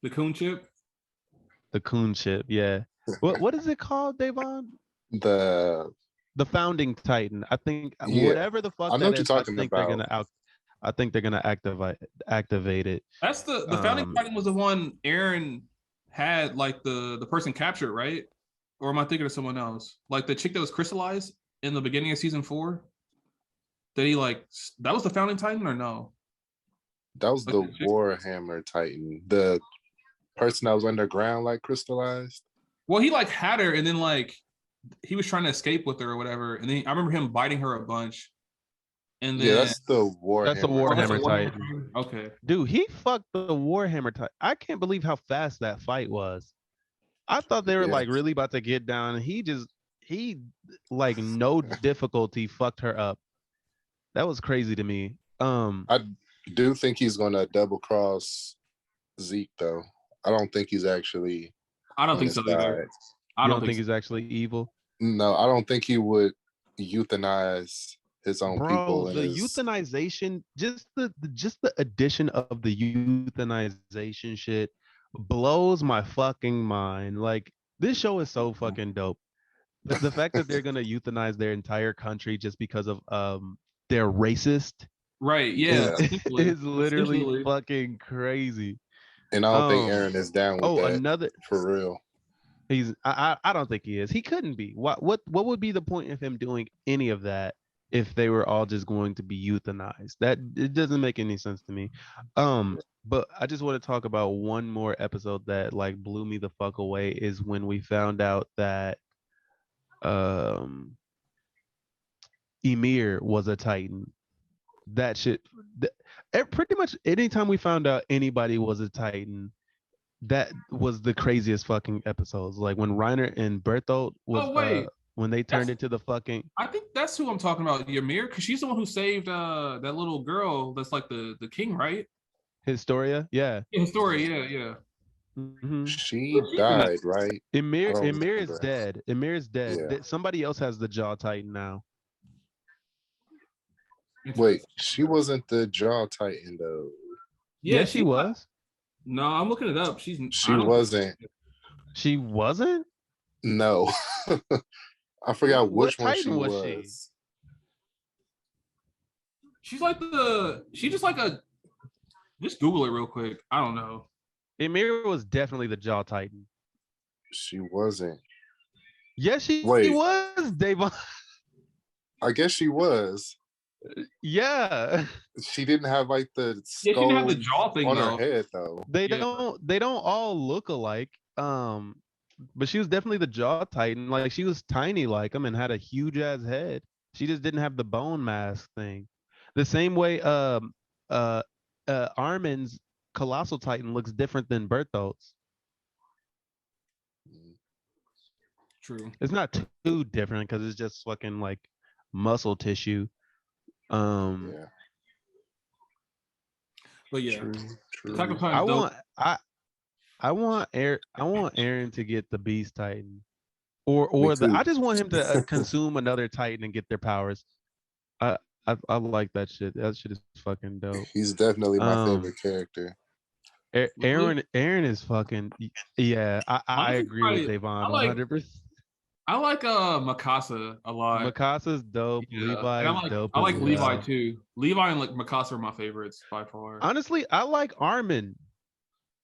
The Coon chip. Coon chip. Yeah. What is it called, Davon? The The Founding Titan. I think Yeah. whatever the fuck I know that what you're is, talking I think about. they're gonna I think they're gonna activate it. That's the founding Um, Titan was the one Aaron had like the person captured, right? Or am I thinking of someone else? Like the chick that was crystallized in the beginning of season 4? Did he like that was the founding titan or no? That was Like the the chick- Warhammer Titan. The person that was underground, like crystallized. Well, he like had her, and then like he was trying to escape with her or whatever, and then I remember him biting her a bunch, and Yeah, then that's the Warhammer. That's the oh, that's a Warhammer Warhammer Titan. Titan? Okay. Dude, he fucked the Warhammer Titan. I can't believe how fast that fight was. I thought they were Yeah. like really about to get down, and he like no difficulty fucked her up. That was crazy to me. I do think he's gonna double cross Zeke though. I don't think he's actually I don't on think his so either. side. I You don't don't think so. he's actually evil? No, I don't think he would euthanize his own people Bro, and the his euthanization, just the addition of the euthanization shit blows my fucking mind. Like this show is so fucking dope. The fact that they're gonna euthanize their entire country just because of they're racist Right? Yeah. Yeah. Essentially. is literally Essentially. fucking crazy. and I don't think Um Aaron is down with oh that another for real. I don't think he is. He couldn't be. What would be the point of him doing any of that if they were all just going to be euthanized? That it doesn't make any sense to me. But I just want to talk about one more episode that like blew me the fuck away is when we found out that um Emir was a Titan. That shit pretty much anytime we found out anybody was a Titan, that was the craziest fucking episodes. Like when Reiner and Berthold was Oh wait, when they turned That's- into the fucking I think that's who I'm talking about. Ymir, because she's the one who saved that little girl that's like the king, right? Historia. Yeah. Yeah, story. Yeah, yeah. hmm She Who's she in that? died, right? I Emir don't Emir is remember. dead. Emir is dead. Yeah. Somebody else has the Jaw Titan now. Wait, she wasn't the Jaw Titan though. Yeah, Yeah, she she's not- was. No, I'm looking it up. She's She I don't- wasn't. She wasn't? No. I forgot What which one she Titan was was. she? She's like she just like a. Just Google it real quick. I don't know. Emir was definitely the Jaw Titan. She wasn't. Yes, she Wait. was, Davon. I guess she was. Yeah. She didn't have like the Yeah, she skull didn't have the jaw thing on though. her head though. They Yeah. don't all look alike. But she was definitely the Jaw Titan. Like she was tiny like him and had a huge ass head. She just didn't have the bone mask thing. The same way Armin's Colossal Titan looks different than Berthold's. True. It's not too different because it's just fucking like muscle tissue. Yeah. But yeah, True. Attack True. on Titan's dope. I want Aaron to get the Beast Titan, Me too. I just want him to consume another Titan and get their powers. I like that shit. That shit is fucking dope. He's definitely my Um, favorite character. Aaron is fucking yeah. I Honestly, agree with I Davon like- 100%. I like Mikasa a lot. Mikasa's dope. Yeah, Levi and is dope. I like as Levi well. too. Levi and like Mikasa are my favorites by far. Honestly, I like Armin.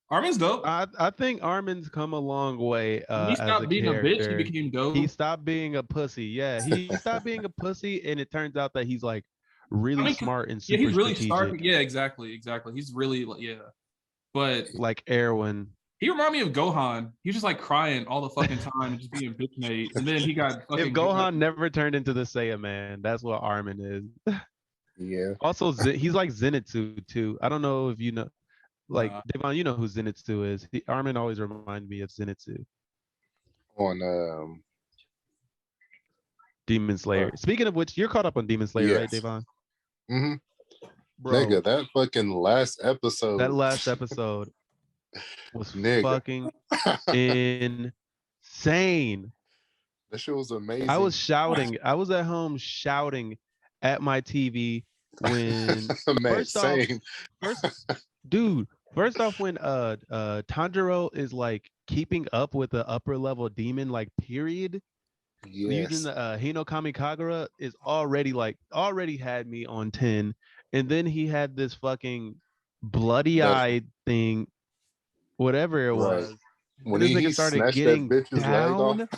Armin's dope. I think Armin's come a long way When he as stopped a being character. a bitch, he became dope. He stopped being a pussy. Yeah, he stopped being a pussy, and it turns out that he's like really I mean, 'cause- smart and yeah, super he's really strategic, stark. Yeah, exactly. He's really yeah. But like Erwin. he reminded me of Gohan. He was just like crying all the fucking time and just being bitch made. And then he got fucking If Gohan never turned into the Saiyan man, that's what Armin is. Yeah. Also, he's like Zenitsu too. I don't know if you know, like Nah. Devon, you know who Zenitsu is. Armin always reminds me of Zenitsu, On Demon Slayer. Speaking of which, you're caught up on Demon Slayer, right, Yes. Devon? mhm. Bro, Nigga, that fucking last episode. that last episode was Nigga. fucking insane. That shit was amazing. I was shouting. I was at home shouting at my TV when Man, first off- same. first off when Tanjiro is like keeping up with the upper level demon, like period. Yes. Using the Hinokami Kagura is already had me on 10. And then he had this fucking bloody eyed thing, whatever it Right. was. When this nigga he started snatched that getting bitch's leg off. down.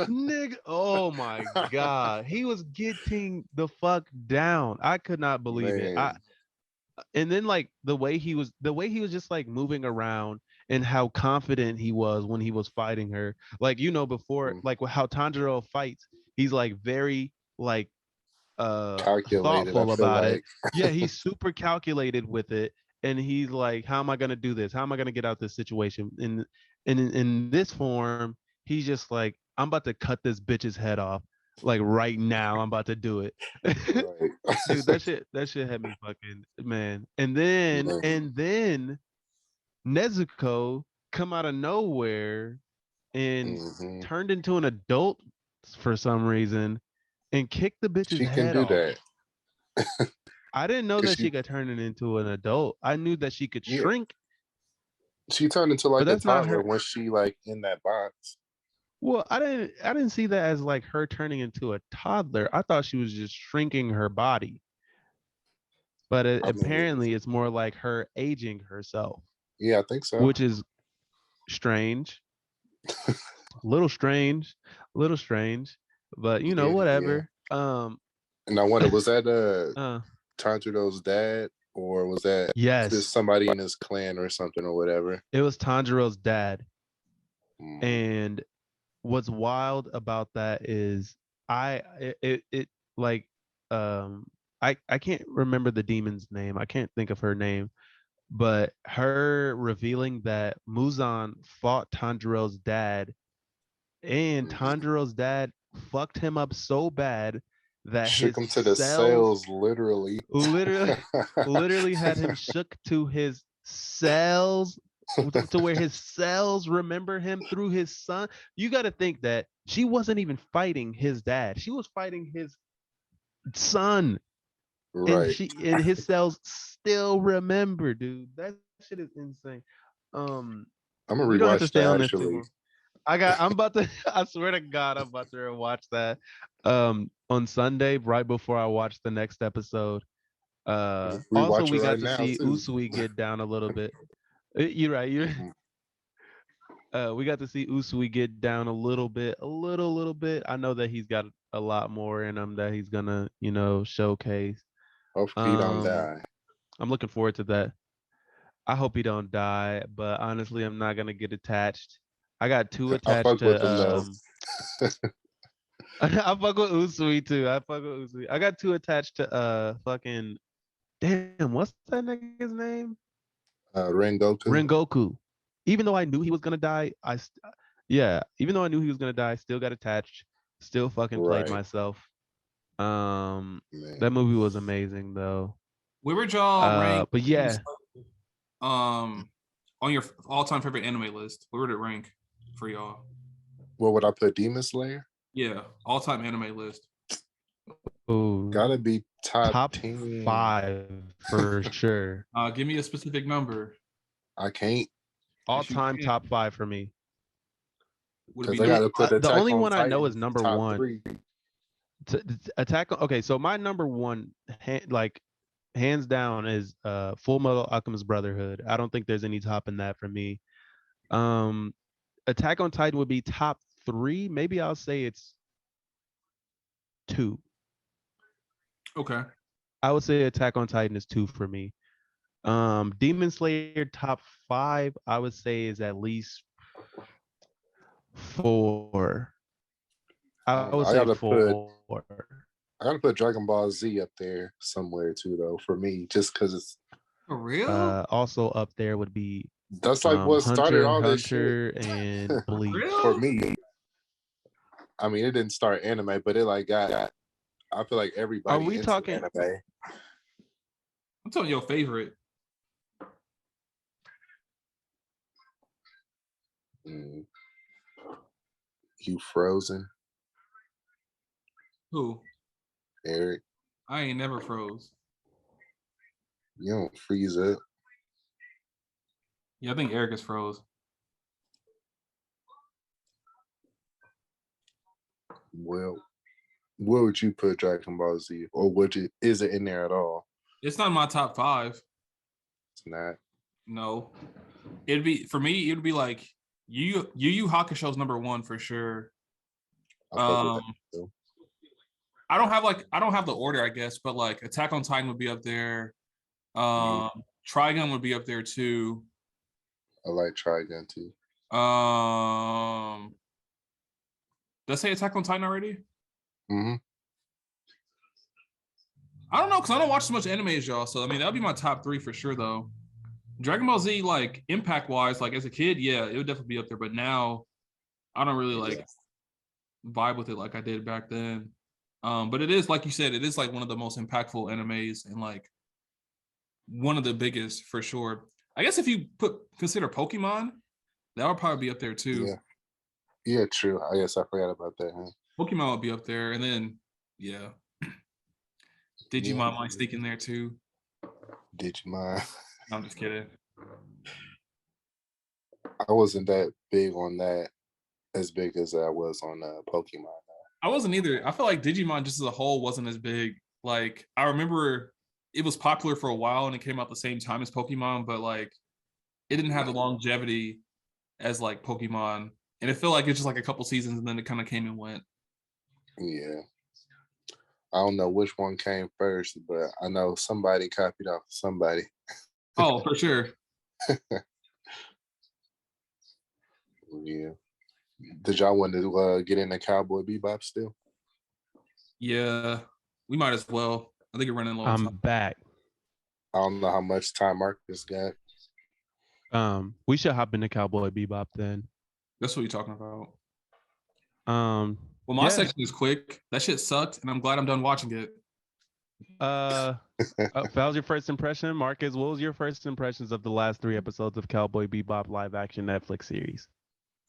Nigga, oh my god, he was getting the fuck down. I could not believe it. Man, And then like the way he was just like moving around and how confident he was when he was fighting her. Like before, mm, like how Tanjiro fights, he's like very like calculated, I thoughtful feel about it. like. Yeah, he's super calculated with it, and he's like, how am I gonna do this? How am I gonna get out this situation? And in this form, he's just like, I'm about to cut this bitch's head off. Like right now, I'm about to do it. Right. Dude, that shit had me fucking man. And then Nezuko come out of nowhere and Hmm. turned into an adult for some reason and kicked the bitch's She can head do off. that. I didn't know 'Cause that she could turn it into an adult. I knew that she could yeah, shrink, she turned into but like a that's not toddler her. when she like in that box. Well, I didn't see that as like her turning into a toddler. I thought she was just shrinking her body. But I mean, apparently it's more like her aging herself, yeah, I think so. which is strange, a little strange, a little strange, but Yeah, yeah. whatever. And I wonder, was that uh, Tanjiro's dad, or was that just yes, somebody in his clan or something or whatever? it was Tanjiro's dad. Mm, And what's wild about that is it like I can't remember the demon's name. I can't think of her name, but her revealing that Muzan fought Tanjiro's dad, and mm. Tanjiro's dad fucked him up so bad that Shook his him to the cells cells, literally. literally literally had him shook to his cells, to where his cells remember him through his son. You got to think that she wasn't even fighting his dad. She was fighting his son, and Right. his cells still remember, dude. That shit is insane. Um I'm gonna we don't have to rewatch stay that on this too actually. long. I'm about to I swear to God, I'm about to watch that on Sunday right before I watch the next episode. Also Rewatch it we got right to now see too. Usui get down a little bit. You're right. You're Mhm. we got to see Usui get down a little bit, little bit. I know that he's got a lot more in him that he's gonna, showcase. Hopefully he don't Um, die. I'm looking forward to that. I hope he don't die, but honestly, I'm not gonna get attached. I got too I attached fuck with him to though. I fuck with Usui too. I fuck with Usui. I got too attached to fucking damn, what's that nigga's name? Rengoku. Rengoku. Even though I knew he was gonna die, yeah, even though I knew he was gonna die, I still got attached, still fucking played Right. myself. Um, that Man. movie was amazing though. Where would y'all rank But yeah, on your all-time favorite anime list? Where would it rank for y'all? What would I put Demon Slayer? Yeah, all-time anime list. ooh, Gotta be top top 10. 5 for sure. Give me a specific number. I can't All Yes, you time can. top 5 for me. Would it be because I gotta put The Attack only on one I know Titan is number top 1. 3. Okay, so my number 1, like hands down, is Full Metal Alchemist Brotherhood. I don't think there's any topping that for me. Um, Attack on Titan would be top 3. Maybe I'll say it's 2. Okay. I would say Attack on Titan is 2 for me. Demon Slayer top 5, I would say is at least 4. I would I say gotta put 4. Dragon Ball Z up there somewhere too, though. For me, just because it's For real? Also up there would be that's like what started Hunter, all this shit Hunter, and Bleach. for Real? me. I mean, it didn't start anime, but it like got. I feel like Are everybody we into talking? anime. I'm telling your favorite. Mm. You frozen, Who? Eric? I ain't never froze. You don't freeze up. Yeah, I think Eric is froze. Well, where would you put Dragon Ball Z, or is it in there at all? It's not in my top 5. It's not. No. It'd be for me, it would be like Yu Hakusho's #1 for sure. I fuck with that Um, too. I don't have the order, I guess, but like Attack on Titan would be up there. Trigun would be up there too. I like Trigun too. Did I say Attack on Titan already? Hmm. I don't know, because I don't watch so much anime as y'all. So I mean, that would be my top 3 for sure, though. Dragon Ball Z, like impact wise, like as a kid, yeah, it would definitely be up there. But now, I don't really like vibe with it like I did back then. But it is, like you said, it is like one of the most impactful animes and like one of the biggest for sure. I guess if you consider Pokemon, that would probably be up there too. Yeah. Yeah, true. I guess I forgot about that. Huh? Pokemon would be up there, and then yeah, Digimon might sneak in there too. Digimon. No, I'm just kidding. I wasn't that big on that, as big as I was on Pokemon. I wasn't either. I feel like Digimon just as a whole wasn't as big. Like I remember it was popular for a while and it came out the same time as Pokemon, but like it didn't have the longevity as like Pokemon. And it felt like it's just like a couple seasons and then it kind of came and went. Yeah. I don't know which one came first, but I know somebody copied off somebody. Oh, for sure. Yeah. Did y'all want to get into Cowboy Bebop still? Yeah, we might as well. I think we're running low on I'm time. back. I don't know how much time Marcus got. We should hop into Cowboy Bebop then. That's what you're talking about. Well, Well, my section is quick. That shit sucked, and I'm glad I'm done watching it. That was your first impression, Marcus. What was your first impressions of the last 3 episodes of Cowboy Bebop live action Netflix series?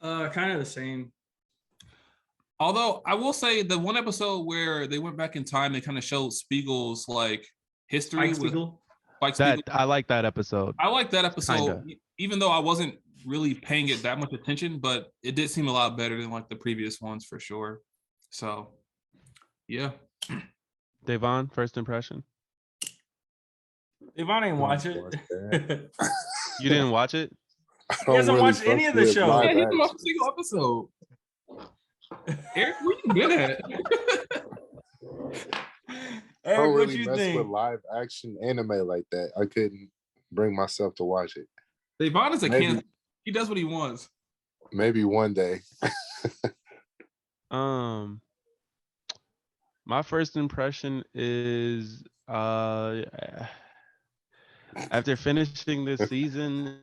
Kind of the same. Although I will say the one episode where they went back in time, they kind of showed Spiegel's like history. Spike Spiegel. Spiegel. I like that episode. I like that episode, Kinda. even though I wasn't really paying it that much attention, but it did seem a lot better than like the previous ones for sure. So, yeah. Devon, first impression? If I didn't watch it, You didn't watch it? He hasn't watched any of the show. Yeah, he didn't watch a single episode. Eric, where you been at? I don't really mess with live action anime like that. I couldn't bring myself to watch it. Devon is a can. He does what he wants. Maybe one day. My first impression is after finishing this season,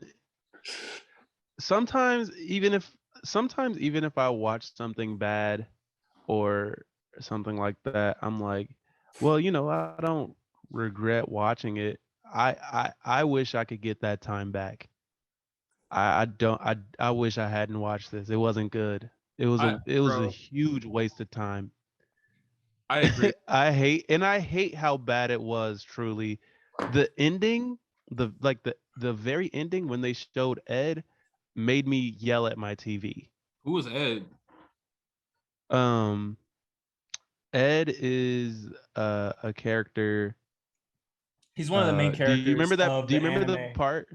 sometimes even if I watch something bad or something like that, I'm like, well, I don't regret watching it. I wish I could get that time back. I wish I hadn't watched this. It wasn't good. It was a huge waste of time. I agree. I hate how bad it was, truly. The ending, the very ending when they showed Ed made me yell at my TV. Who was Ed? Ed is a character. He's one of the main characters. Do you remember that? Do you remember anime. the part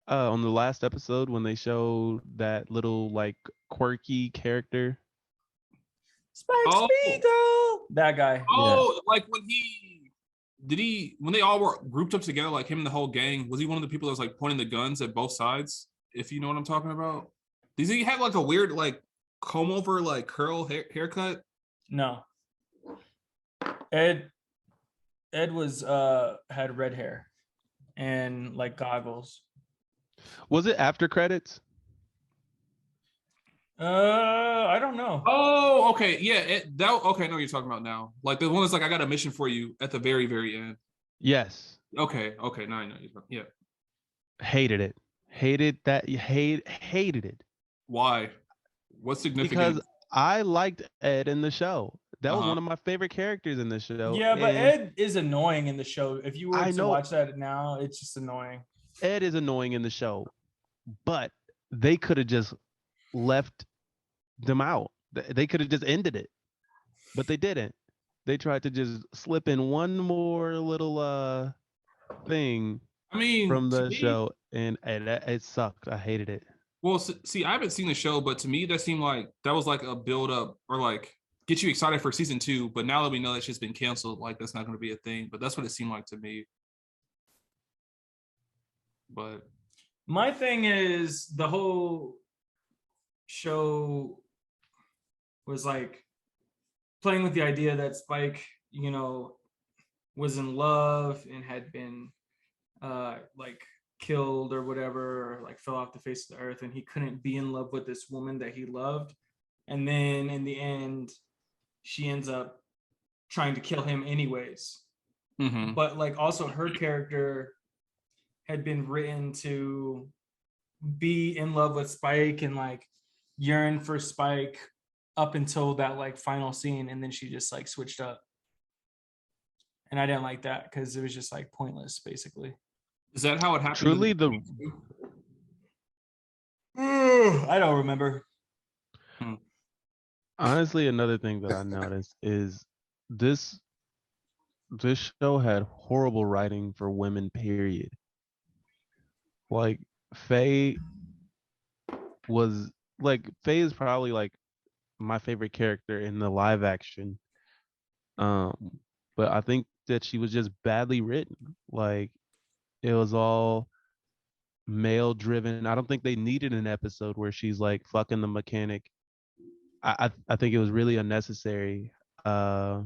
on the last episode when they showed that little like quirky character? Spike Spiegel. That guy. Oh, yeah. Like when they all were grouped up together, like him and the whole gang, was he one of the people that was like pointing the guns at both sides? If you know what I'm talking about. Does he have like a weird like comb over like curl haircut? No. Ed was had red hair and like goggles. Was it after credits? I don't know. Oh, okay. Yeah, okay, I know what you're talking about now. Like the one that's like, I got a mission for you at the very, very end. Yes. Okay. Now I know you're talking. Yeah. Hated it. Hated it. Why? What's significant? Because I liked Ed in the show. That was one of my favorite characters in the show. Yeah, but Ed is annoying in the show. If you were to watch that now, it's just annoying. Ed is annoying in the show, but they could have just left them out. They could have just ended it, but they didn't. They tried to just slip in one more little thing from the show, and it sucked. I hated it. Well, see, I haven't seen the show, but to me, that seemed like that was like a build up or like get you excited for season 2. But now that we know that shit's been canceled, like that's not going to be a thing. But that's what it seemed like to me. But My thing is the whole show was like playing with the idea that Spike, you know, was in love and had been like killed or whatever, or like fell off the face of the earth, and he couldn't be in love with this woman that he loved. And then in the end, she ends up trying to kill him anyways. But like also her character had been written to be in love with Spike and like yearn for Spike up until that like final scene, and then she just like switched up. And I didn't like that because it was just like pointless, basically. is that how it happened? Truly, I don't remember. honestly, another thing that I noticed is this show had horrible writing for women, period. Like Faye was Faye is probably like my favorite character in the live action. But I think that she was just badly written. Like it was all male driven. I don't think they needed an episode where she's like fucking the mechanic. I think it was really unnecessary. There's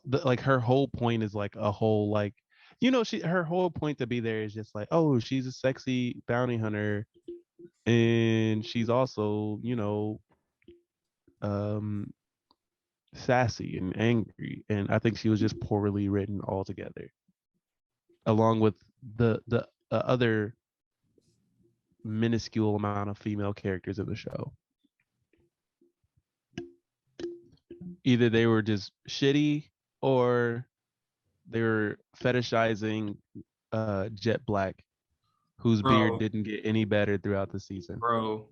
like her whole point is like a whole like, you know, her whole point to be there is just like, oh, she's a sexy bounty hunter, and she's also, you know, sassy and angry, and I think she was just poorly written altogether, along with the other minuscule amount of female characters in the show. Either they were just shitty or they were fetishizing Jet Black, whose beard didn't get any better throughout the season. Bro,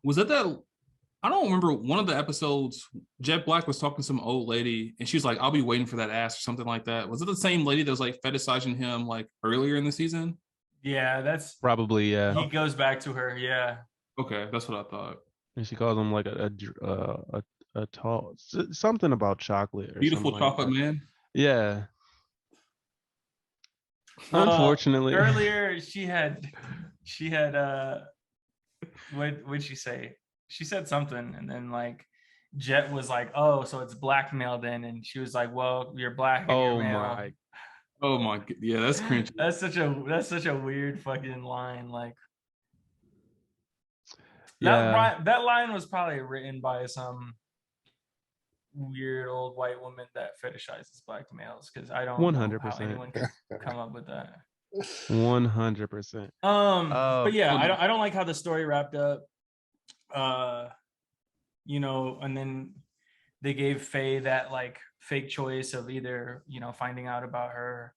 was that I don't remember one of the episodes. Jet Black was talking to some old lady, and she was like, "I'll be waiting for that ass" or something like that. Was it the same lady that was like fetishizing him like earlier in the season? Yeah, that's Probably, yeah. he goes back to her. Yeah. Okay, that's what I thought. And she calls him like a tall something about chocolate or Beautiful something chocolate like that. man. Yeah. Unfortunately, earlier she had what'd she say? She said something, and then like Jet was like, "Oh, so it's blackmail then?" And she was like, "Well, you're black and you're male." Oh my, yeah, that's cringy. That's such a weird fucking line. Like, yeah. that line was probably written by some weird old white woman that fetishizes black males, because I don't know how 100%. anyone could come up with that. 100%. But yeah, I don't like how the story wrapped up. You know, and then they gave Faye that like fake choice of either, you know, finding out about her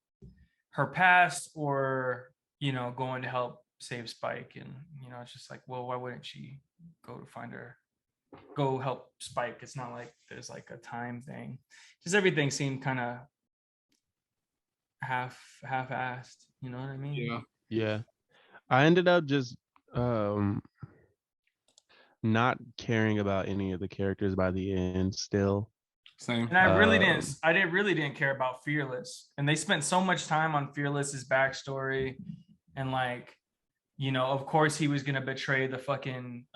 past, or, you know, going to help save Spike. And, you know, it's just like, well, why wouldn't she go help Spike? It's not like there's like a time thing. Just everything seemed kind of half-assed, you know what I mean? Yeah. I ended up just not caring about any of the characters by the end still. Same. And I really didn't care about Fearless. And they spent so much time on Fearless's backstory, and like, you know, of course he was gonna betray the fucking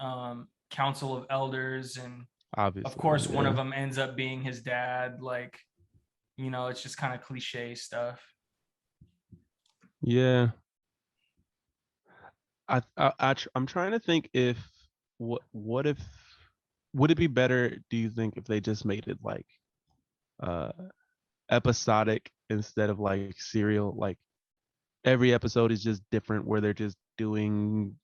council of elders, and obviously, of course one of them ends up being his dad. Like, you know, it's just kind of cliche stuff. Yeah. I'm trying to think if what if would it be better, do you think, if they just made it like episodic instead of like serial, like every episode is just different, where they're just doing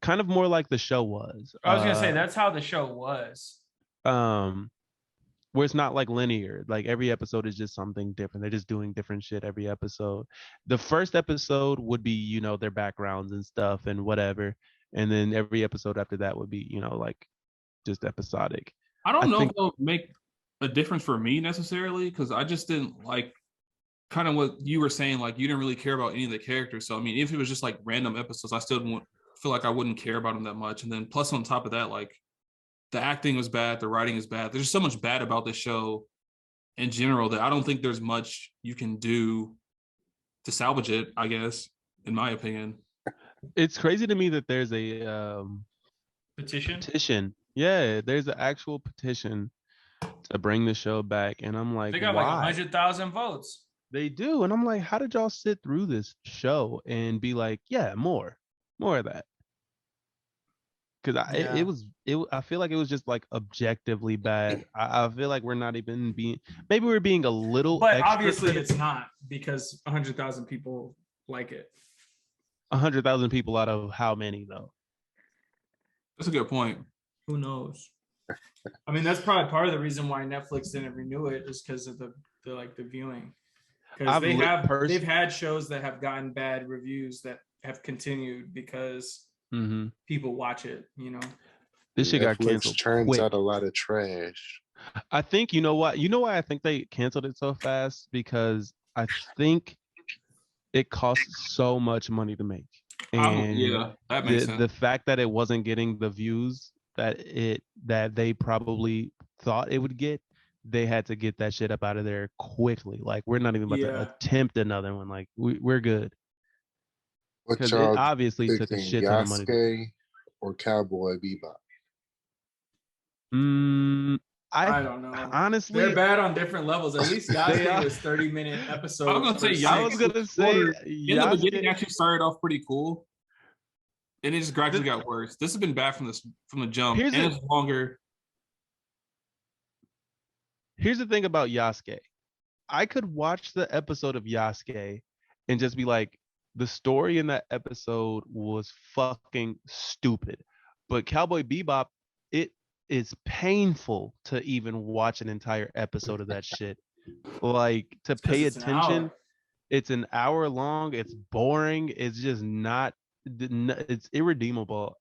kind of more like the show was. I was gonna say that's how the show was. Where it's not like linear, like every episode is just something different. They're just doing different shit every episode. The first episode would be, you know, their backgrounds and stuff and whatever, and then every episode after that would be, you know, like just episodic. I don't know if it'll make a difference for me necessarily, because I just didn't like kind of what you were saying, like you didn't really care about any of the characters. So I mean, if it was just like random episodes, I still wouldn't feel like I wouldn't care about them that much. And then plus on top of that, like the acting was bad, the writing is bad. There's so much bad about this show in general that I don't think there's much you can do to salvage it, I guess, in my opinion. It's crazy to me that there's a Petition. petition. Yeah, there's an actual petition to bring the show back, and I'm like, They got why? like 100,000 votes. They do, and I'm like, how did y'all sit through this show and be like, yeah, more of that? Because I feel like it was just like objectively bad. I feel like we're not even maybe we're being a little, But extra obviously critical. it's not, because 100,000 people like it. 100,000 people out of how many though? That's a good point. Who knows? I mean, that's probably part of the reason why Netflix didn't renew it, is because of the viewing. Because they've had shows that have gotten bad reviews that have continued because people watch it, you know. This shit got Netflix canceled churns quick. out a lot of trash. I think you know why I think they canceled it so fast, because I think it costs so much money to make. And yeah, that makes sense. the fact that it wasn't getting the views that they probably thought it would get, they had to get that shit up out of there quickly. Like, we're not even about to attempt another one. Like, we're good. What Because it y'all obviously took a picking, shit ton of money. Yasuke or Cowboy Bebop? I don't know. Honestly, they're bad on different levels. At least Yasuke was 30-minute episodes. I was gonna say, I was gonna say, in the beginning actually started off pretty cool, and it just gradually got worse. This has been bad from the jump, and it's longer. Here's the thing about Yasuke. I could watch the episode of Yasuke and just be like, the story in that episode was fucking stupid. But Cowboy Bebop, it is painful to even watch an entire episode of that shit. Like, to pay attention. It's an hour long. It's boring. It's just not. It's irredeemable.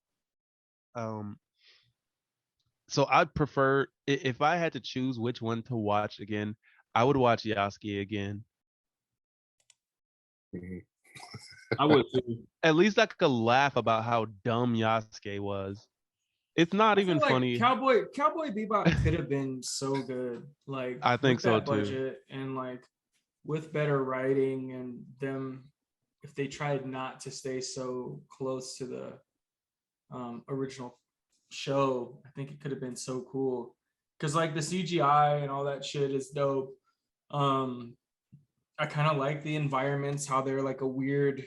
So I'd prefer, if I had to choose which one to watch again, I would watch Yasuke again. I would too. At least I could laugh about how dumb Yasuke was. It's not even funny. Cowboy Bebop could have been so good. Like, I think with so that too. budget and like with better writing, and them, if they tried not to stay so close to the original show, I think it could have been so cool. Because like the CGI and all that shit is dope. I kind of like the environments, how they're like a weird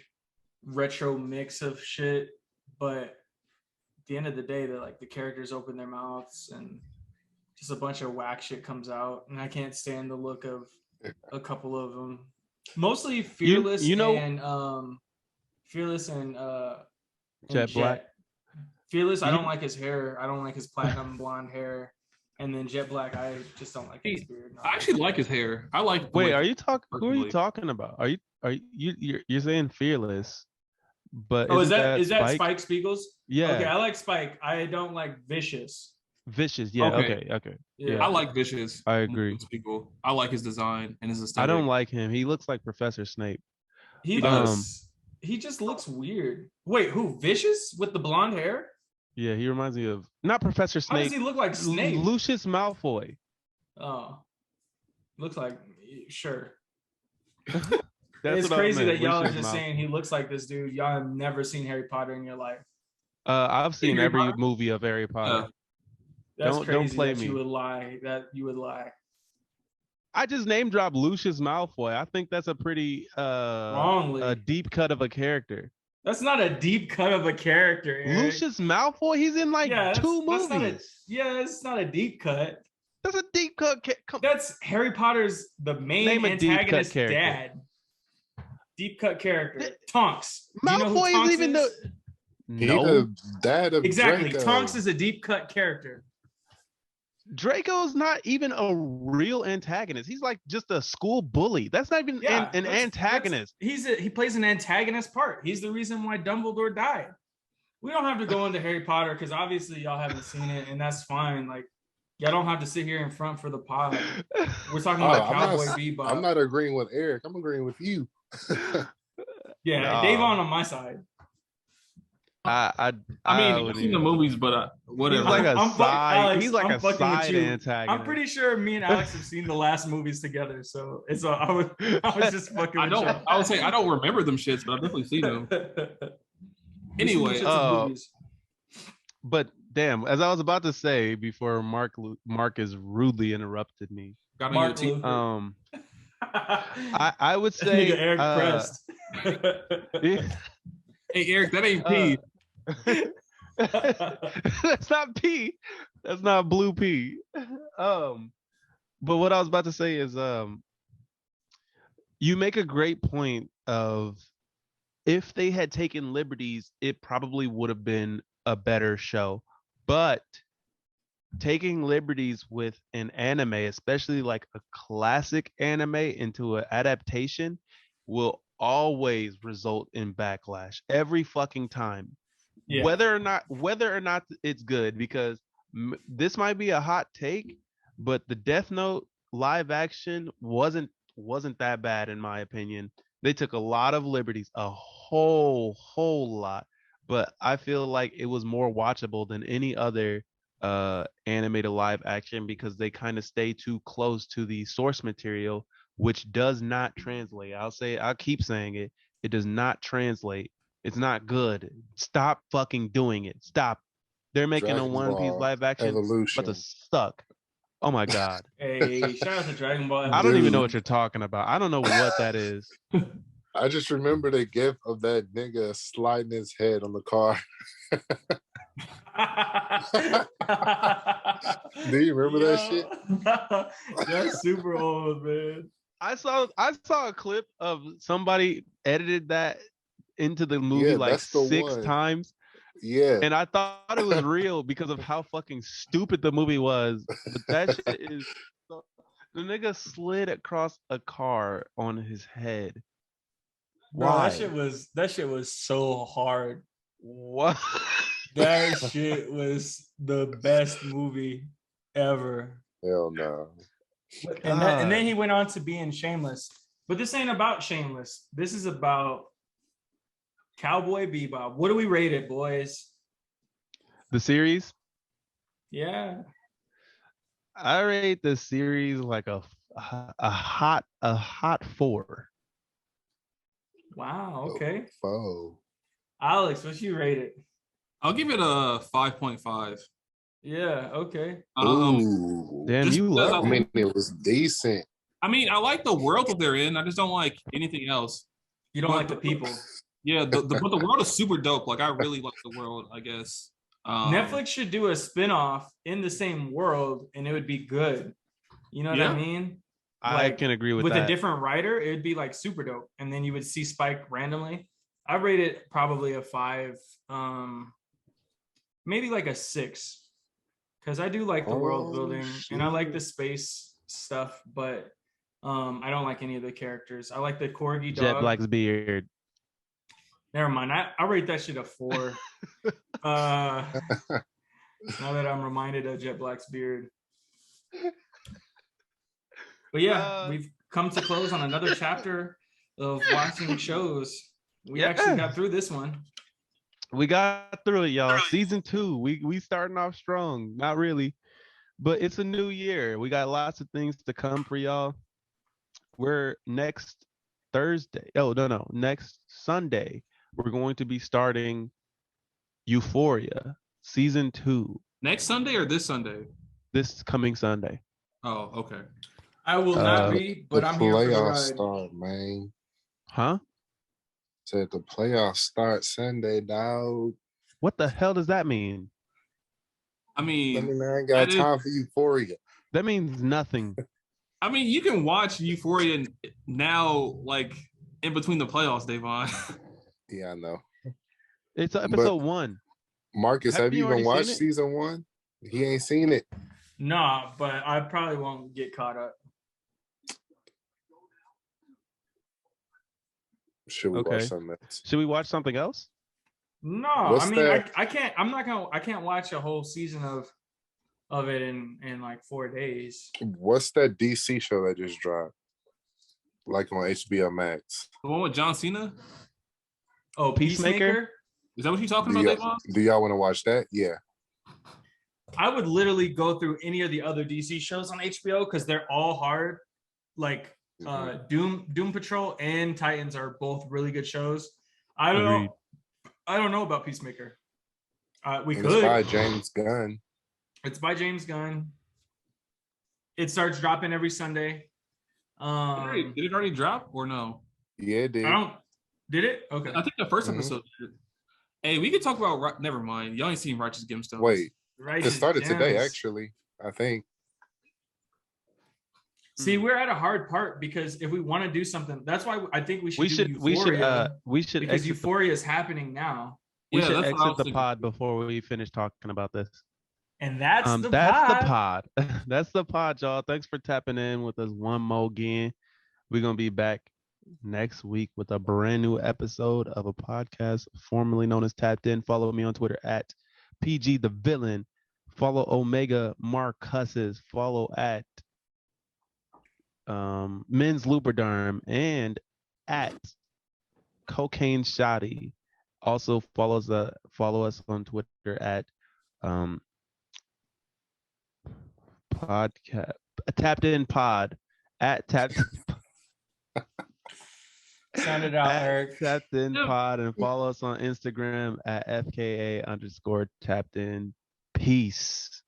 retro mix of shit, but at the end of the day, they're like, the characters open their mouths and just a bunch of whack shit comes out, and I can't stand the look of a couple of them. Mostly Fearless, Fearless and Jet Black. Fearless, I don't like his hair. I don't like his platinum blonde hair. And then Jet Black, I just don't like his beard. I actually like his hair. I like. Wait, are you talking? Who are you talking about? You're saying Fearless? But is that Spike Spiegels? Yeah. Okay, I like Spike. I don't like Vicious. Vicious, yeah. Okay. Yeah. I like Vicious. I agree. I like his design and his aesthetic. I don't like him. He looks like Professor Snape. He does. He just looks weird. Wait, who? Vicious with the blonde hair? Yeah, he reminds me of not Professor Snape. How does he look like Snape? Lucius Malfoy. Oh, looks like, sure. That's it's crazy that y'all Lucius are just Malfoy. saying he looks like this dude. Y'all have never seen Harry Potter in your life. I've seen every movie of Harry Potter. That's crazy. Don't play that me. You would lie. That you would lie. I just name dropped Lucius Malfoy. I think that's a pretty wrongly a deep cut of a character. That's not a deep cut of a character, Eric. Lucius Malfoy, he's in like 2 movies. It's not a deep cut. That's a deep cut. That's Harry Potter's the main antagonist dad. Deep cut character. Tonks. Malfoy is even the dad of exactly. Draco. Tonks is a deep cut character. Draco's not even a real antagonist. He's like just a school bully. That's not even an antagonist. He plays an antagonist part. He's the reason why Dumbledore died. We don't have to go into Harry Potter because obviously y'all haven't seen it, and that's fine. Like, Y'all don't have to sit here in front for the pod. We're talking Oh, about I'm not- Cowboy Bebop. I'm not agreeing with Eric. I'm agreeing with you. Yeah, Nah. Davon on my side. I mean, I've wouldn't seen the even- movies, but whatever. He's like a side. He's like I'm a fucking with side you. antagonist. I'm pretty sure me and Alex have seen the last movies together, so it's I was just fucking I with don't. you. I would say I don't remember them shits, but I've definitely seen them. We seen the Anyway, shits in movies. But damn, as I was about to say before Marcus rudely interrupted me. got on Mark your team. Luther. I would say Nigga Eric Prest. Hey, Eric, that ain't P. That's not P. That's not blue P. But what I was about to say is, you make a great point of if they had taken liberties, it probably would have been a better show. But taking liberties with an anime, especially like a classic anime, into an adaptation, will always result in backlash every fucking time. Yeah. Whether or not it's good, because this might be a hot take, but the Death Note live action wasn't that bad in my opinion. They took a lot of liberties, a whole lot, but I feel like it was more watchable than any other animated live action because they kind of stay too close to the source material, which does not translate. I'll keep saying it. It does not translate. It's not good. Stop fucking doing it. Stop. They're making Dragon a One Piece Ball live action, Evolution. but to suck. Oh my god. Hey, shout out to Dragon Ball. I don't even know Dude. what you're talking about. I don't know what that is. I just remember the gif of that nigga sliding his head on the car. Do you remember that shit? That's super old, man. I saw a clip of somebody edited that into the movie Yeah, like that's the 6 one. times, Yeah. and I thought it was real because of how fucking stupid the movie was. But that shit is the nigga slid across a car on his head. Bro, Why? that shit was so hard. What? That shit was the best movie ever. Hell no. And then he went on to be in Shameless. But this ain't about Shameless. This is about Cowboy Bebop. What do we rate it, boys? The series? Yeah. I rate the series like a hot 4. Wow. Okay. Oh. Alex, what you rate it? I'll give it a 5.5. Yeah. Okay. Ooh. Damn, just you because love I it. mean, it was decent. I mean, I like the world that they're in. I just don't like anything else. You don't But like the people. Yeah, but the world is super dope. Like I really like the world. I guess Netflix should do a spin-off in the same world and it would be good. You know what Yeah. I mean? I can agree with with that. a different writer, it would be like super dope. And then you would see Spike randomly. I rate it probably a 5, maybe like a 6. Because I do like the world building and I like the space stuff, but I don't like any of the characters. I like the corgi Jet dog. Black's beard. Never mind. I rate that shit a 4. Now that I'm reminded of Jet Black's beard. But yeah, we've come to close on another chapter of watching shows. We actually got through this one. We got through it, y'all. Season 2. We starting off strong. Not really, but it's a new year. We got lots of things to come for y'all. We're next Thursday. Oh, no. Next Sunday, we're going to be starting Euphoria season 2 next Sunday or this Sunday? this coming Sunday. Oh, okay. I will not be, but the I'm here for the playoffs ride. start, man. Huh? Said the playoffs start Sunday, dog. What the hell does that mean? I I mean, mean, I ain't got that is- time for Euphoria. That means nothing. I mean, you can watch Euphoria now, like in between the playoffs, Davon. Yeah, I know. It's episode 1. Marcus, Have have you you already even seen watched it? season 1? He ain't seen it. Nah, but I probably won't get caught up. Should we Okay. watch something else? Should we watch something else? No, What's I mean that? I can't. I can't watch a whole season of of it in like 4 days. What's that DC show that just dropped? Like on HBO Max. The one with John Cena? Oh, Peacemaker? Is that what you're talking Do about, y'all, Davon? do y'all want to watch that? Yeah. I would literally go through any of the other DC shows on HBO because they're all hard. Like Doom Patrol and Titans are both really good shows. I don't Agreed. know. I don't know about Peacemaker. We And could. it's by James Gunn. It's by James Gunn. It starts dropping every Sunday. Did it already drop or no? Yeah, it did. Did it? Okay. I think the first Mhm. episode did. Hey, we could talk about. Never mind. Y'all ain't seen Righteous Gemstones. Wait, it Righteous started today, Gems. actually. I think. See, we're at a hard part because if we want to do something, that's why I think we should do we Euphoria, should because exit Euphoria is happening now, we Yeah, should that's what I exit was the thinking. pod before we finish talking about this. and that's the That's pod. the pod. That's the pod, y'all. Thanks for tapping in with us one more again. We're gonna be back next week with a brand new episode of a podcast formerly known as Tapped In. Follow me on Twitter at PG the Villain. Follow Omega Marcus's. Follow at Men's Lubriderm and at Cocaine Shotty. Also follow us on Twitter at podcast Tapped In Pod at Tapped Sound it out, at Eric. Tapped In Yeah. Pod and follow us on Instagram at FKA_tapped in. Peace.